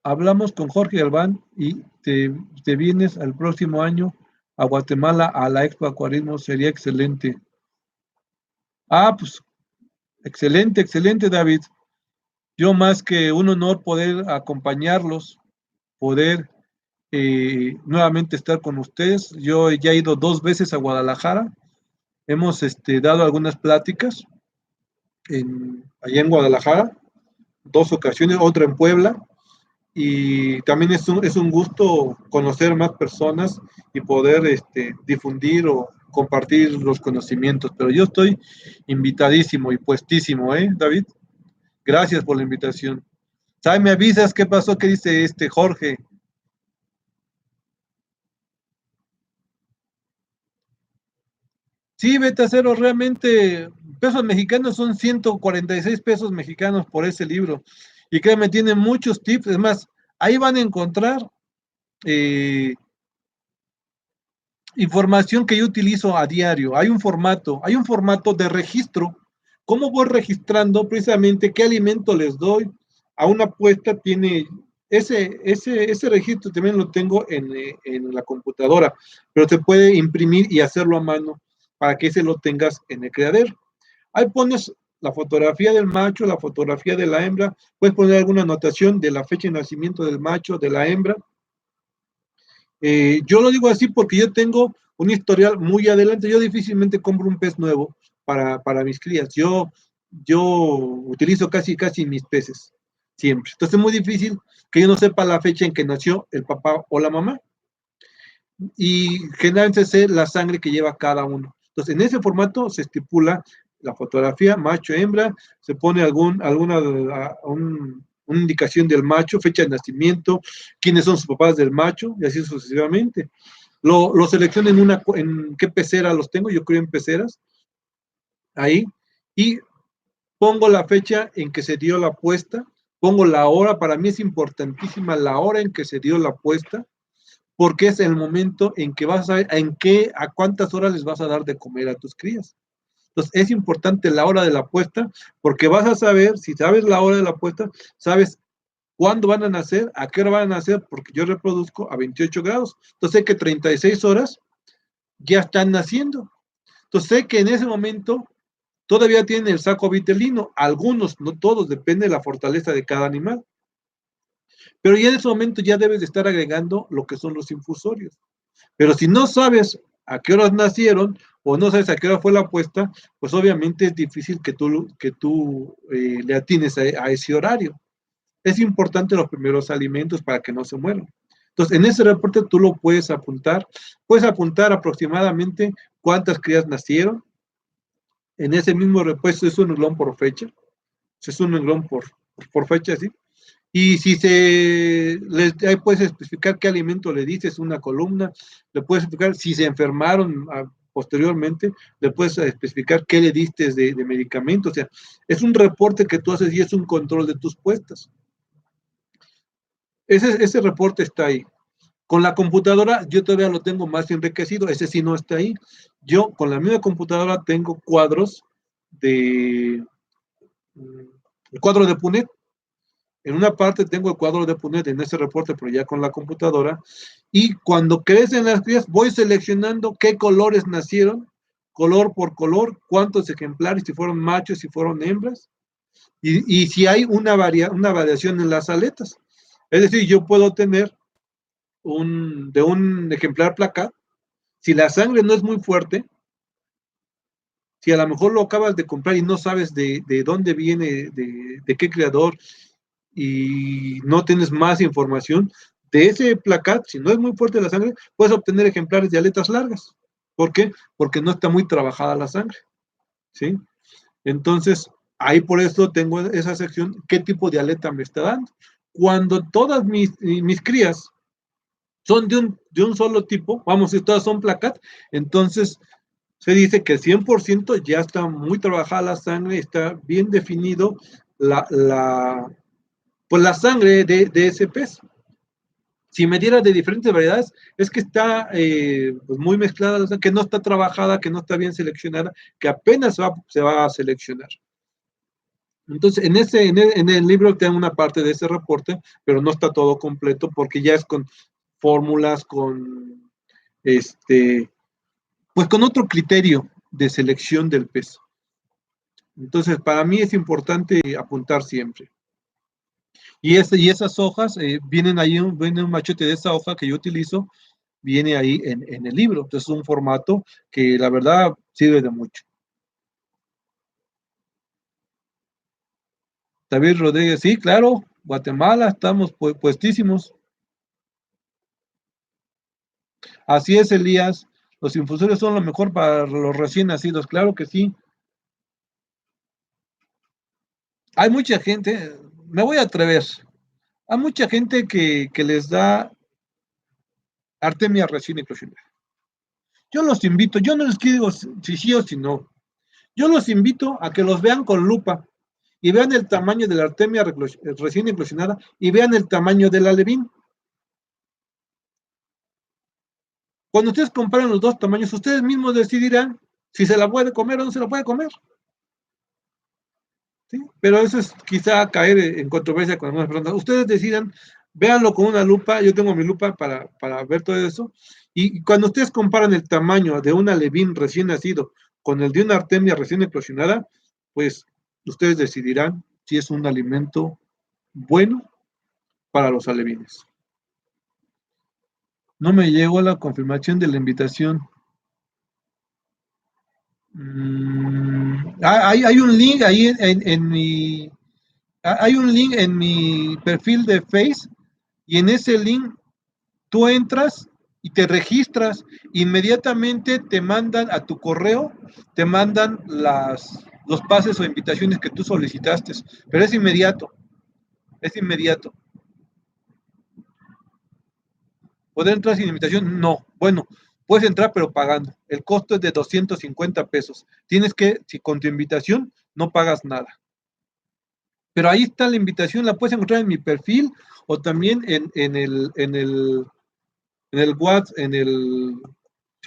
Hablamos con Jorge Galván y te vienes al próximo año a Guatemala a la Expo Acuarismo, sería excelente. Ah, pues excelente, excelente, David. Yo más que un honor poder acompañarlos, poder nuevamente estar con ustedes. Yo ya he ido 2 veces a Guadalajara. Hemos dado algunas pláticas allá en Guadalajara, 2 ocasiones, otra en Puebla. Y también es un gusto conocer más personas y poder difundir o compartir los conocimientos. Pero yo estoy invitadísimo y puestísimo, ¿eh, David? Gracias por la invitación. ¿Sabes? ¿Me avisas qué pasó? ¿Qué dice Jorge? Sí, Beta Cero, realmente pesos mexicanos son 146 pesos mexicanos por ese libro. Y créeme, tiene muchos tips. Es más, ahí van a encontrar eh, información que yo utilizo a diario. Hay un formato de registro. ¿Cómo voy registrando precisamente qué alimento les doy? A una apuesta tiene ese registro también lo tengo en la computadora, pero se puede imprimir y hacerlo a mano para que ese lo tengas en el criadero. Ahí pones la fotografía del macho, la fotografía de la hembra, puedes poner alguna anotación de la fecha de nacimiento del macho, de la hembra. Yo lo digo así porque yo tengo un historial muy adelante. Yo difícilmente compro un pez nuevo para mis crías. Yo utilizo casi mis peces, siempre. Entonces es muy difícil que yo no sepa la fecha en que nació el papá o la mamá. Y generalmente sé la sangre que lleva cada uno. Entonces en ese formato se estipula la fotografía, macho, hembra, se pone una indicación del macho, fecha de nacimiento, quiénes son sus papás del macho, y así sucesivamente. Lo selecciono en qué pecera los tengo, yo creo en peceras, ahí, y pongo la fecha en que se dio la apuesta, pongo la hora, para mí es importantísima la hora en que se dio la apuesta, porque es el momento en que vas a saber a cuántas horas les vas a dar de comer a tus crías. Entonces, es importante la hora de la apuesta, porque vas a saber, si sabes la hora de la apuesta, sabes cuándo van a nacer, a qué hora van a nacer, porque yo reproduzco a 28 grados. Entonces, sé que 36 horas ya están naciendo. Entonces, sé que en ese momento todavía tienen el saco vitelino, algunos, no todos, depende de la fortaleza de cada animal. Pero ya en ese momento ya debes de estar agregando lo que son los infusorios. Pero si no sabes a qué horas nacieron o no sabes a qué hora fue la apuesta, pues obviamente es difícil que tú le atines a ese horario. Es importante los primeros alimentos para que no se mueran. Entonces, en ese reporte tú lo puedes apuntar aproximadamente cuántas crías nacieron. En ese mismo repuesto es un renglón por fecha, es un renglón por fecha, ¿sí? Y si ahí puedes especificar qué alimento le dices, una columna, le puedes explicar si se enfermaron posteriormente, le puedes especificar qué le diste de medicamento, o sea, es un reporte que tú haces y es un control de tus puestas. Ese reporte está ahí. Con la computadora yo todavía lo tengo más enriquecido, ese sí no está ahí. Yo con la misma computadora tengo cuadros el cuadro de Punet. En una parte tengo el cuadro de Punet en ese reporte, pero ya con la computadora. Y cuando crecen las crías, voy seleccionando qué colores nacieron, color por color, cuántos ejemplares, si fueron machos, si fueron hembras, y si hay una variación en las aletas. Es decir, yo puedo tener de un ejemplar placat, si la sangre no es muy fuerte, si a lo mejor lo acabas de comprar y no sabes de dónde viene, de qué creador, y no tienes más información, de ese placat, si no es muy fuerte la sangre, puedes obtener ejemplares de aletas largas. ¿Por qué? Porque no está muy trabajada la sangre, ¿sí? Entonces, Ahí por eso tengo esa sección, ¿qué tipo de aleta me está dando? Cuando todas mis crías son de un solo tipo, vamos, si todas son placas, entonces se dice que el 100% ya está muy trabajada la sangre, está bien definido pues la sangre de ese pez. Si me diera de diferentes variedades, es que está pues muy mezclada, o sea, que no está trabajada, que no está bien seleccionada, que apenas se va a seleccionar. Entonces, en el libro tengo una parte de ese reporte, pero no está todo completo porque ya es con fórmulas, con este, pues con otro criterio de selección del pez. Entonces, para mí es importante apuntar siempre. Y esas hojas, vienen ahí, viene un machete de esa hoja que yo utilizo, viene ahí en el libro. Entonces, es un formato que la verdad sirve de mucho. David Rodríguez, sí, claro, Guatemala, estamos puestísimos. Así es, Elías. Los infusores son lo mejor para los recién nacidos, claro que sí. Hay mucha gente, me voy a atrever, hay mucha gente que les da artemia recién eclosionada. Yo los invito, yo no les digo si sí o si no. Yo los invito a que los vean con lupa y vean el tamaño de la artemia recién eclosionada y vean el tamaño del alevín. Cuando ustedes comparen los dos tamaños, ustedes mismos decidirán si se la puede comer o no se la puede comer. ¿Sí? Pero eso es quizá caer en controversia con algunas personas. Ustedes decidan, véanlo con una lupa, yo tengo mi lupa para ver todo eso, y cuando ustedes comparan el tamaño de un alevín recién nacido con el de una artemia recién eclosionada, pues ustedes decidirán si es un alimento bueno para los alevines. No me llegó la confirmación de la invitación. Hay un link ahí en mi, hay un link en mi perfil de Face y en ese link tú entras y te registras, inmediatamente te mandan a tu correo, te mandan los pases o invitaciones que tú solicitaste, pero es inmediato, es inmediato. ¿Poder entrar sin invitación? No. Bueno, puedes entrar pero pagando. El costo es de 250 pesos. Tienes que, si con tu invitación, no pagas nada. Pero ahí está la invitación, la puedes encontrar en mi perfil o también en el WhatsApp, sí,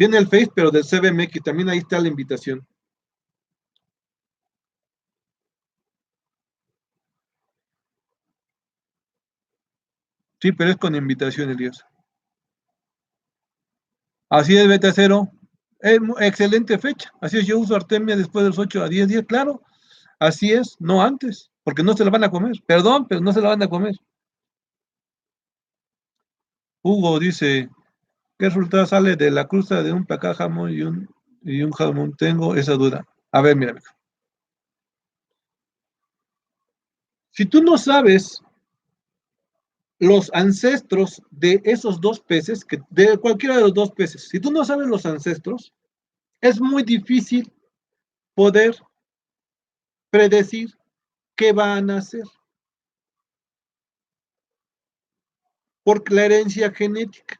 en el Face, pero del CBMX, también ahí está la invitación. Sí, pero es con invitación, Elías. Así es, vete a cero. Excelente fecha. Así es, yo uso Artemia después de los 8 a 10 días, claro. Así es, no antes, porque no se la van a comer. Perdón, pero no se la van a comer. Hugo dice, ¿qué resultado sale de la cruza de un placá jamón y un jamón? Tengo esa duda. A ver, mira. Si tú no sabes los ancestros de esos dos peces, de cualquiera de los dos peces, si tú no sabes los ancestros, es muy difícil poder predecir qué van a hacer por la herencia genética.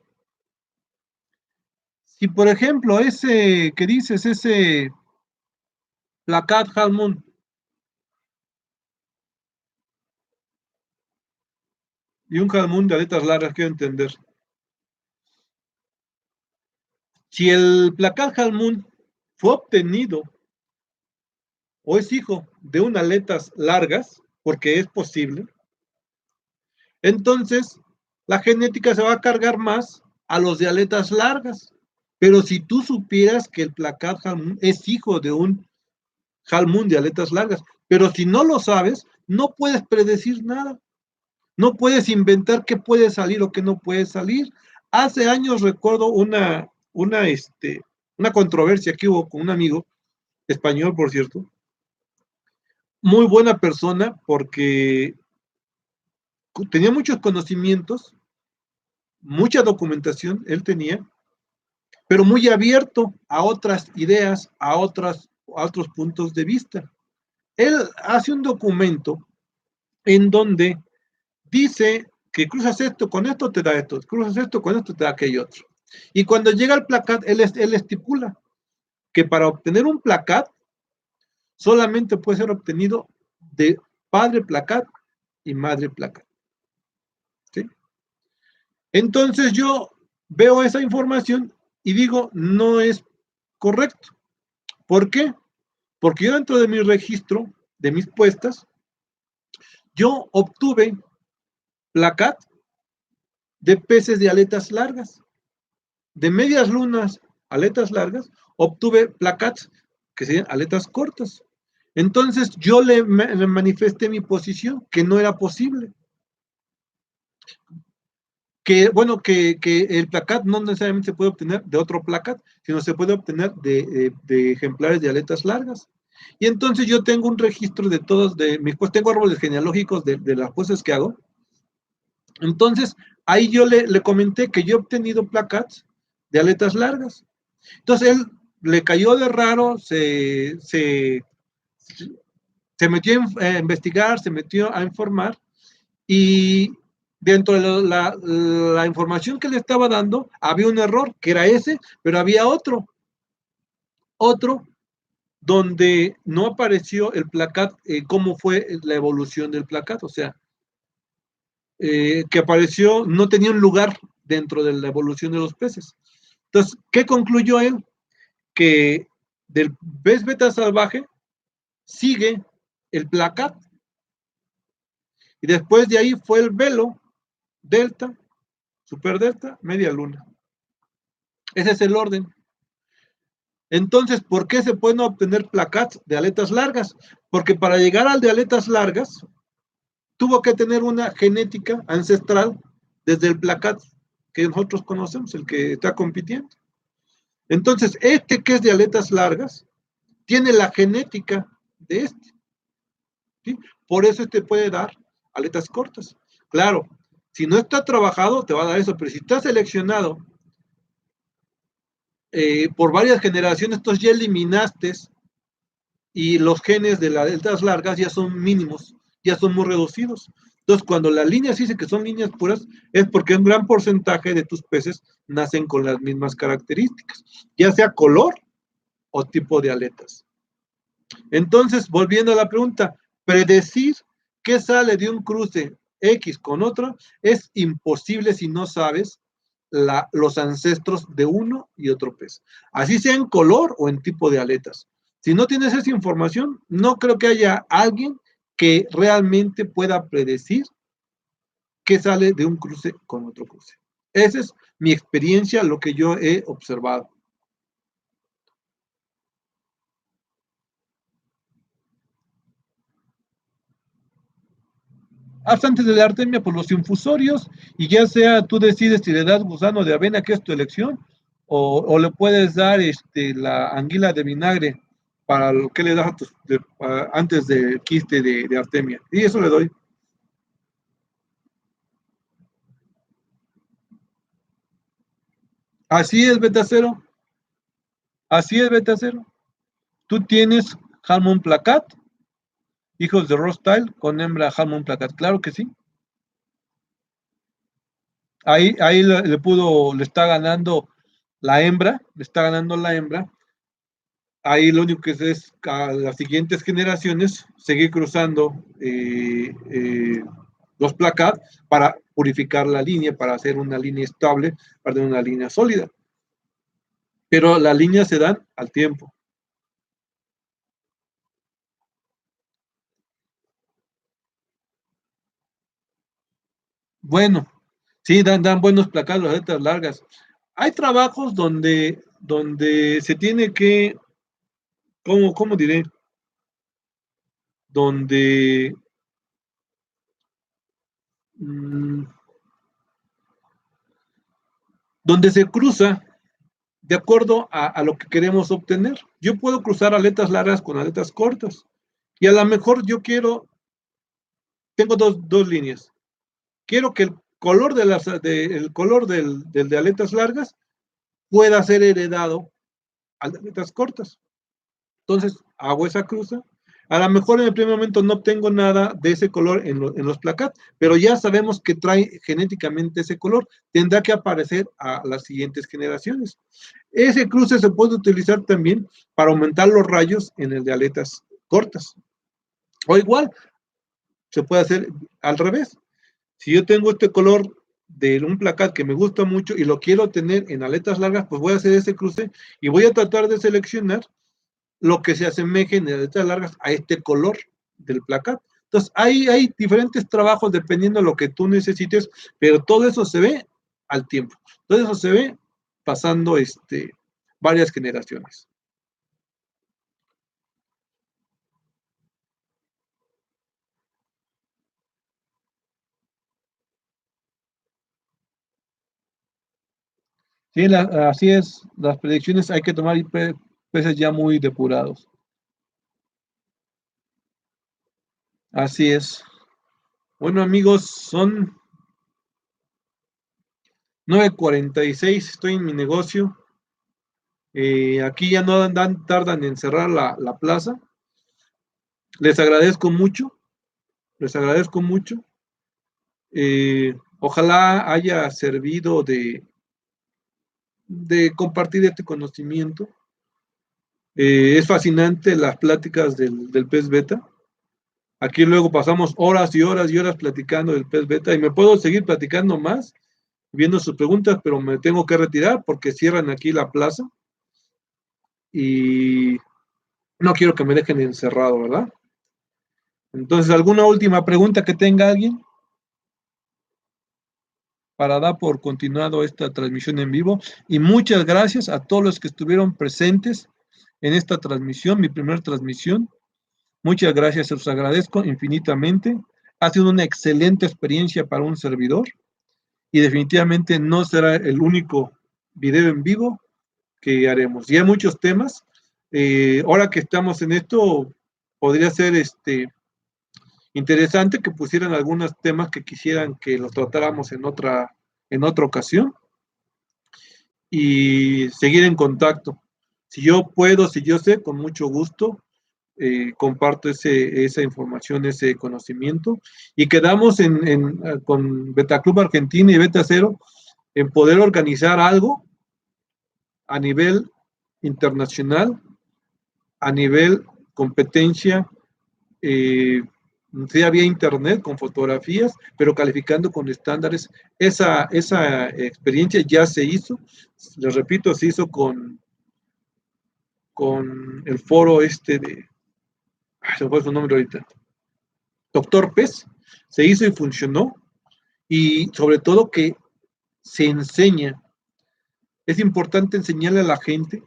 Si, por ejemplo, ese que dices, ese placat halmon y un halmon de aletas largas, quiero entender. Si el placat halmon fue obtenido o es hijo de unas aletas largas, porque es posible, entonces la genética se va a cargar más a los de aletas largas. Pero si tú supieras que el placat halmon es hijo de un halmon de aletas largas, pero si no lo sabes, no puedes predecir nada. No puedes inventar qué puede salir o qué no puede salir. Hace años recuerdo una controversia que hubo con un amigo, español por cierto, muy buena persona porque tenía muchos conocimientos, mucha documentación, él tenía, pero muy abierto a otras ideas, a otros puntos de vista. él hace un documento en donde dice que cruzas esto con esto, te da esto, cruzas esto con esto, te da aquello otro. Y cuando llega al placat, él estipula que para obtener un placat solamente puede ser obtenido de padre placat y madre placat. ¿Sí? Entonces yo veo esa información y digo, no es correcto. ¿Por qué? Porque yo dentro de mi registro, de mis puestas, yo obtuve placat de peces de aletas largas, de medias lunas, aletas largas, obtuve placats que serían aletas cortas. Entonces yo le manifesté mi posición, que no era posible. Que bueno, que el placat no necesariamente se puede obtener de otro placat, sino se puede obtener de ejemplares de aletas largas. Y entonces yo tengo un registro de todos, pues tengo árboles genealógicos de las cosas que hago. Entonces, ahí yo le comenté que yo he obtenido placats de aletas largas. Entonces, él le cayó de raro, se metió a investigar, se metió a informar, y dentro de la información que le estaba dando, había un error, que era ese, pero había otro donde no apareció el placat, cómo fue la evolución del placat, o sea, que apareció, no tenía un lugar dentro de la evolución de los peces. Entonces, ¿qué concluyó él? Que del pez beta salvaje sigue el placat, y después de ahí fue el velo, delta, super delta, media luna. Ese es el orden. Entonces, ¿por qué se pueden obtener placats de aletas largas? Porque para llegar al de aletas largas, tuvo que tener una genética ancestral desde el placat que nosotros conocemos, el que está compitiendo. Entonces, este que es de aletas largas, tiene la genética de este. ¿Sí? Por eso este puede dar aletas cortas. Claro, si no está trabajado, te va a dar eso, pero si está seleccionado por varias generaciones, entonces ya eliminaste y los genes de las aletas largas ya son mínimos, ya son muy reducidos. Entonces, cuando las líneas dicen que son líneas puras, es porque un gran porcentaje de tus peces nacen con las mismas características, ya sea color o tipo de aletas. Entonces, volviendo a la pregunta, predecir qué sale de un cruce X con otro es imposible si no sabes los ancestros de uno y otro pez, así sea en color o en tipo de aletas. Si no tienes esa información, no creo que haya alguien que realmente pueda predecir qué sale de un cruce con otro cruce. Esa es mi experiencia, lo que yo he observado. Hasta antes de la artemia por los infusorios, y ya sea tú decides si le das gusano de avena, que es tu elección, o le puedes dar la anguila de vinagre para lo que le das antes del quiste de artemia. Y eso le doy. Así es, beta cero. Así es, beta cero. Tú tienes Harmon Placat, hijos de Rostyle con hembra Harmon Placat. Claro que sí. Ahí le está ganando la hembra, le está ganando la hembra. Ahí lo único que es a las siguientes generaciones seguir cruzando los placas para purificar la línea, para hacer una línea estable, para tener una línea sólida. Pero las líneas se dan al tiempo. Bueno, sí, dan buenos placados las letras largas. Hay trabajos donde se tiene que, ¿cómo diré? Donde mmm, donde se cruza de acuerdo a lo que queremos obtener. Yo puedo cruzar aletas largas con aletas cortas. Y a lo mejor yo tengo dos líneas. Quiero que el color, el color del de aletas largas pueda ser heredado a aletas cortas. Entonces, hago esa cruza. A lo mejor en el primer momento no obtengo nada de ese color en los placats, pero ya sabemos que trae genéticamente ese color. Tendrá que aparecer a las siguientes generaciones. Ese cruce se puede utilizar también para aumentar los rayos en el de aletas cortas. O igual, se puede hacer al revés. Si yo tengo este color de un placat que me gusta mucho y lo quiero tener en aletas largas, pues voy a hacer ese cruce y voy a tratar de seleccionar lo que se asemeje en aletas largas a este color del placat. Entonces, hay diferentes trabajos dependiendo de lo que tú necesites, pero todo eso se ve al tiempo. Todo eso se ve pasando varias generaciones. Sí, así es, las predicciones hay que tomar peces ya muy depurados. Así es. Bueno, amigos, son 9:46, estoy en mi negocio. Aquí ya no tardan en cerrar la plaza. Les agradezco mucho, les agradezco mucho. Ojalá haya servido de compartir este conocimiento. Es fascinante las pláticas del pez beta. Aquí luego pasamos horas y horas y horas platicando del pez beta y me puedo seguir platicando más, viendo sus preguntas, pero me tengo que retirar porque cierran aquí la plaza y no quiero que me dejen encerrado, ¿verdad? Entonces, ¿alguna última pregunta que tenga alguien para dar por continuado esta transmisión en vivo? Y muchas gracias a todos los que estuvieron presentes en esta transmisión, mi primera transmisión. Muchas gracias, se los agradezco infinitamente. Ha sido una excelente experiencia para un servidor y definitivamente no será el único video en vivo que haremos. Y hay muchos temas. Ahora que estamos en esto, podría ser interesante que pusieran algunos temas que quisieran que los tratáramos en otra ocasión y seguir en contacto. Si yo puedo, si yo sé, con mucho gusto, comparto esa información, ese conocimiento y quedamos con Beta Club Argentina y Beta Cero en poder organizar algo a nivel internacional, a nivel competencia, sea vía internet con fotografías, pero calificando con estándares. Esa experiencia ya se hizo, les repito, se hizo con el foro se me fue su nombre ahorita, Doctor Pez, se hizo y funcionó, y sobre todo que se enseña. Es importante enseñarle a la gente,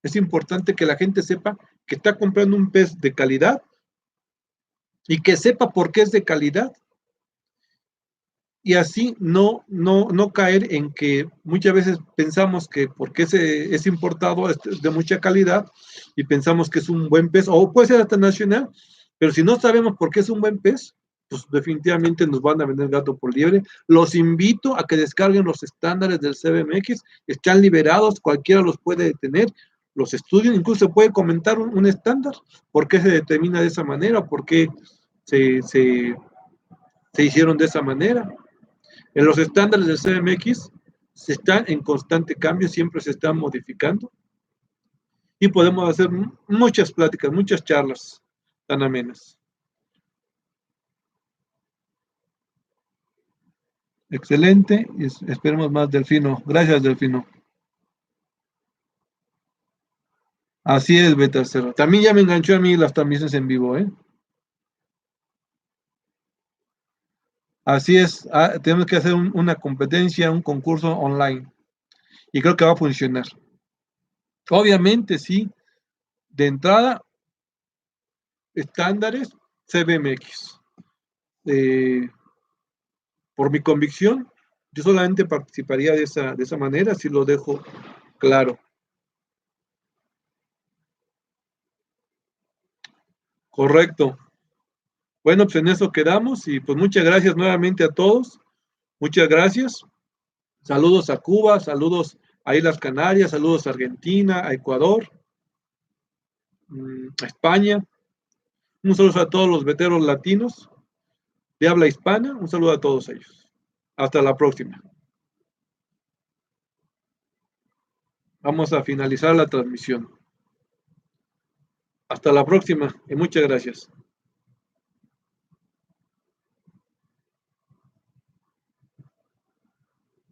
es importante que la gente sepa que está comprando un pez de calidad y que sepa por qué es de calidad. Y así no caer en que muchas veces pensamos que porque es importado, es de mucha calidad, y pensamos que es un buen pez, o puede ser hasta nacional, pero si no sabemos por qué es un buen pez, pues definitivamente nos van a vender gato por liebre. Los invito a que descarguen los estándares del CBMX, están liberados, cualquiera los puede tener, los estudien, incluso puede comentar un estándar, por qué se determina de esa manera, por qué se hicieron de esa manera. En los estándares del CMX se están en constante cambio, siempre se están modificando y podemos hacer muchas pláticas, muchas charlas tan amenas. Excelente, y esperemos más, Delfino. Gracias, Delfino. Así es, Beta Cero. También ya me enganchó a mí las transmisiones en vivo, ¿eh? Así es, tenemos que hacer una competencia, un concurso online. Y creo que va a funcionar. Obviamente, sí, de entrada, estándares CBMX. Por mi convicción, yo solamente participaría de esa manera, si lo dejo claro. Correcto. Bueno, pues en eso quedamos y pues muchas gracias nuevamente a todos. Muchas gracias. Saludos a Cuba, saludos a Islas Canarias, saludos a Argentina, a Ecuador, a España. Un saludo a todos los veteros latinos de habla hispana. Un saludo a todos ellos. Hasta la próxima. Vamos a finalizar la transmisión. Hasta la próxima y muchas gracias.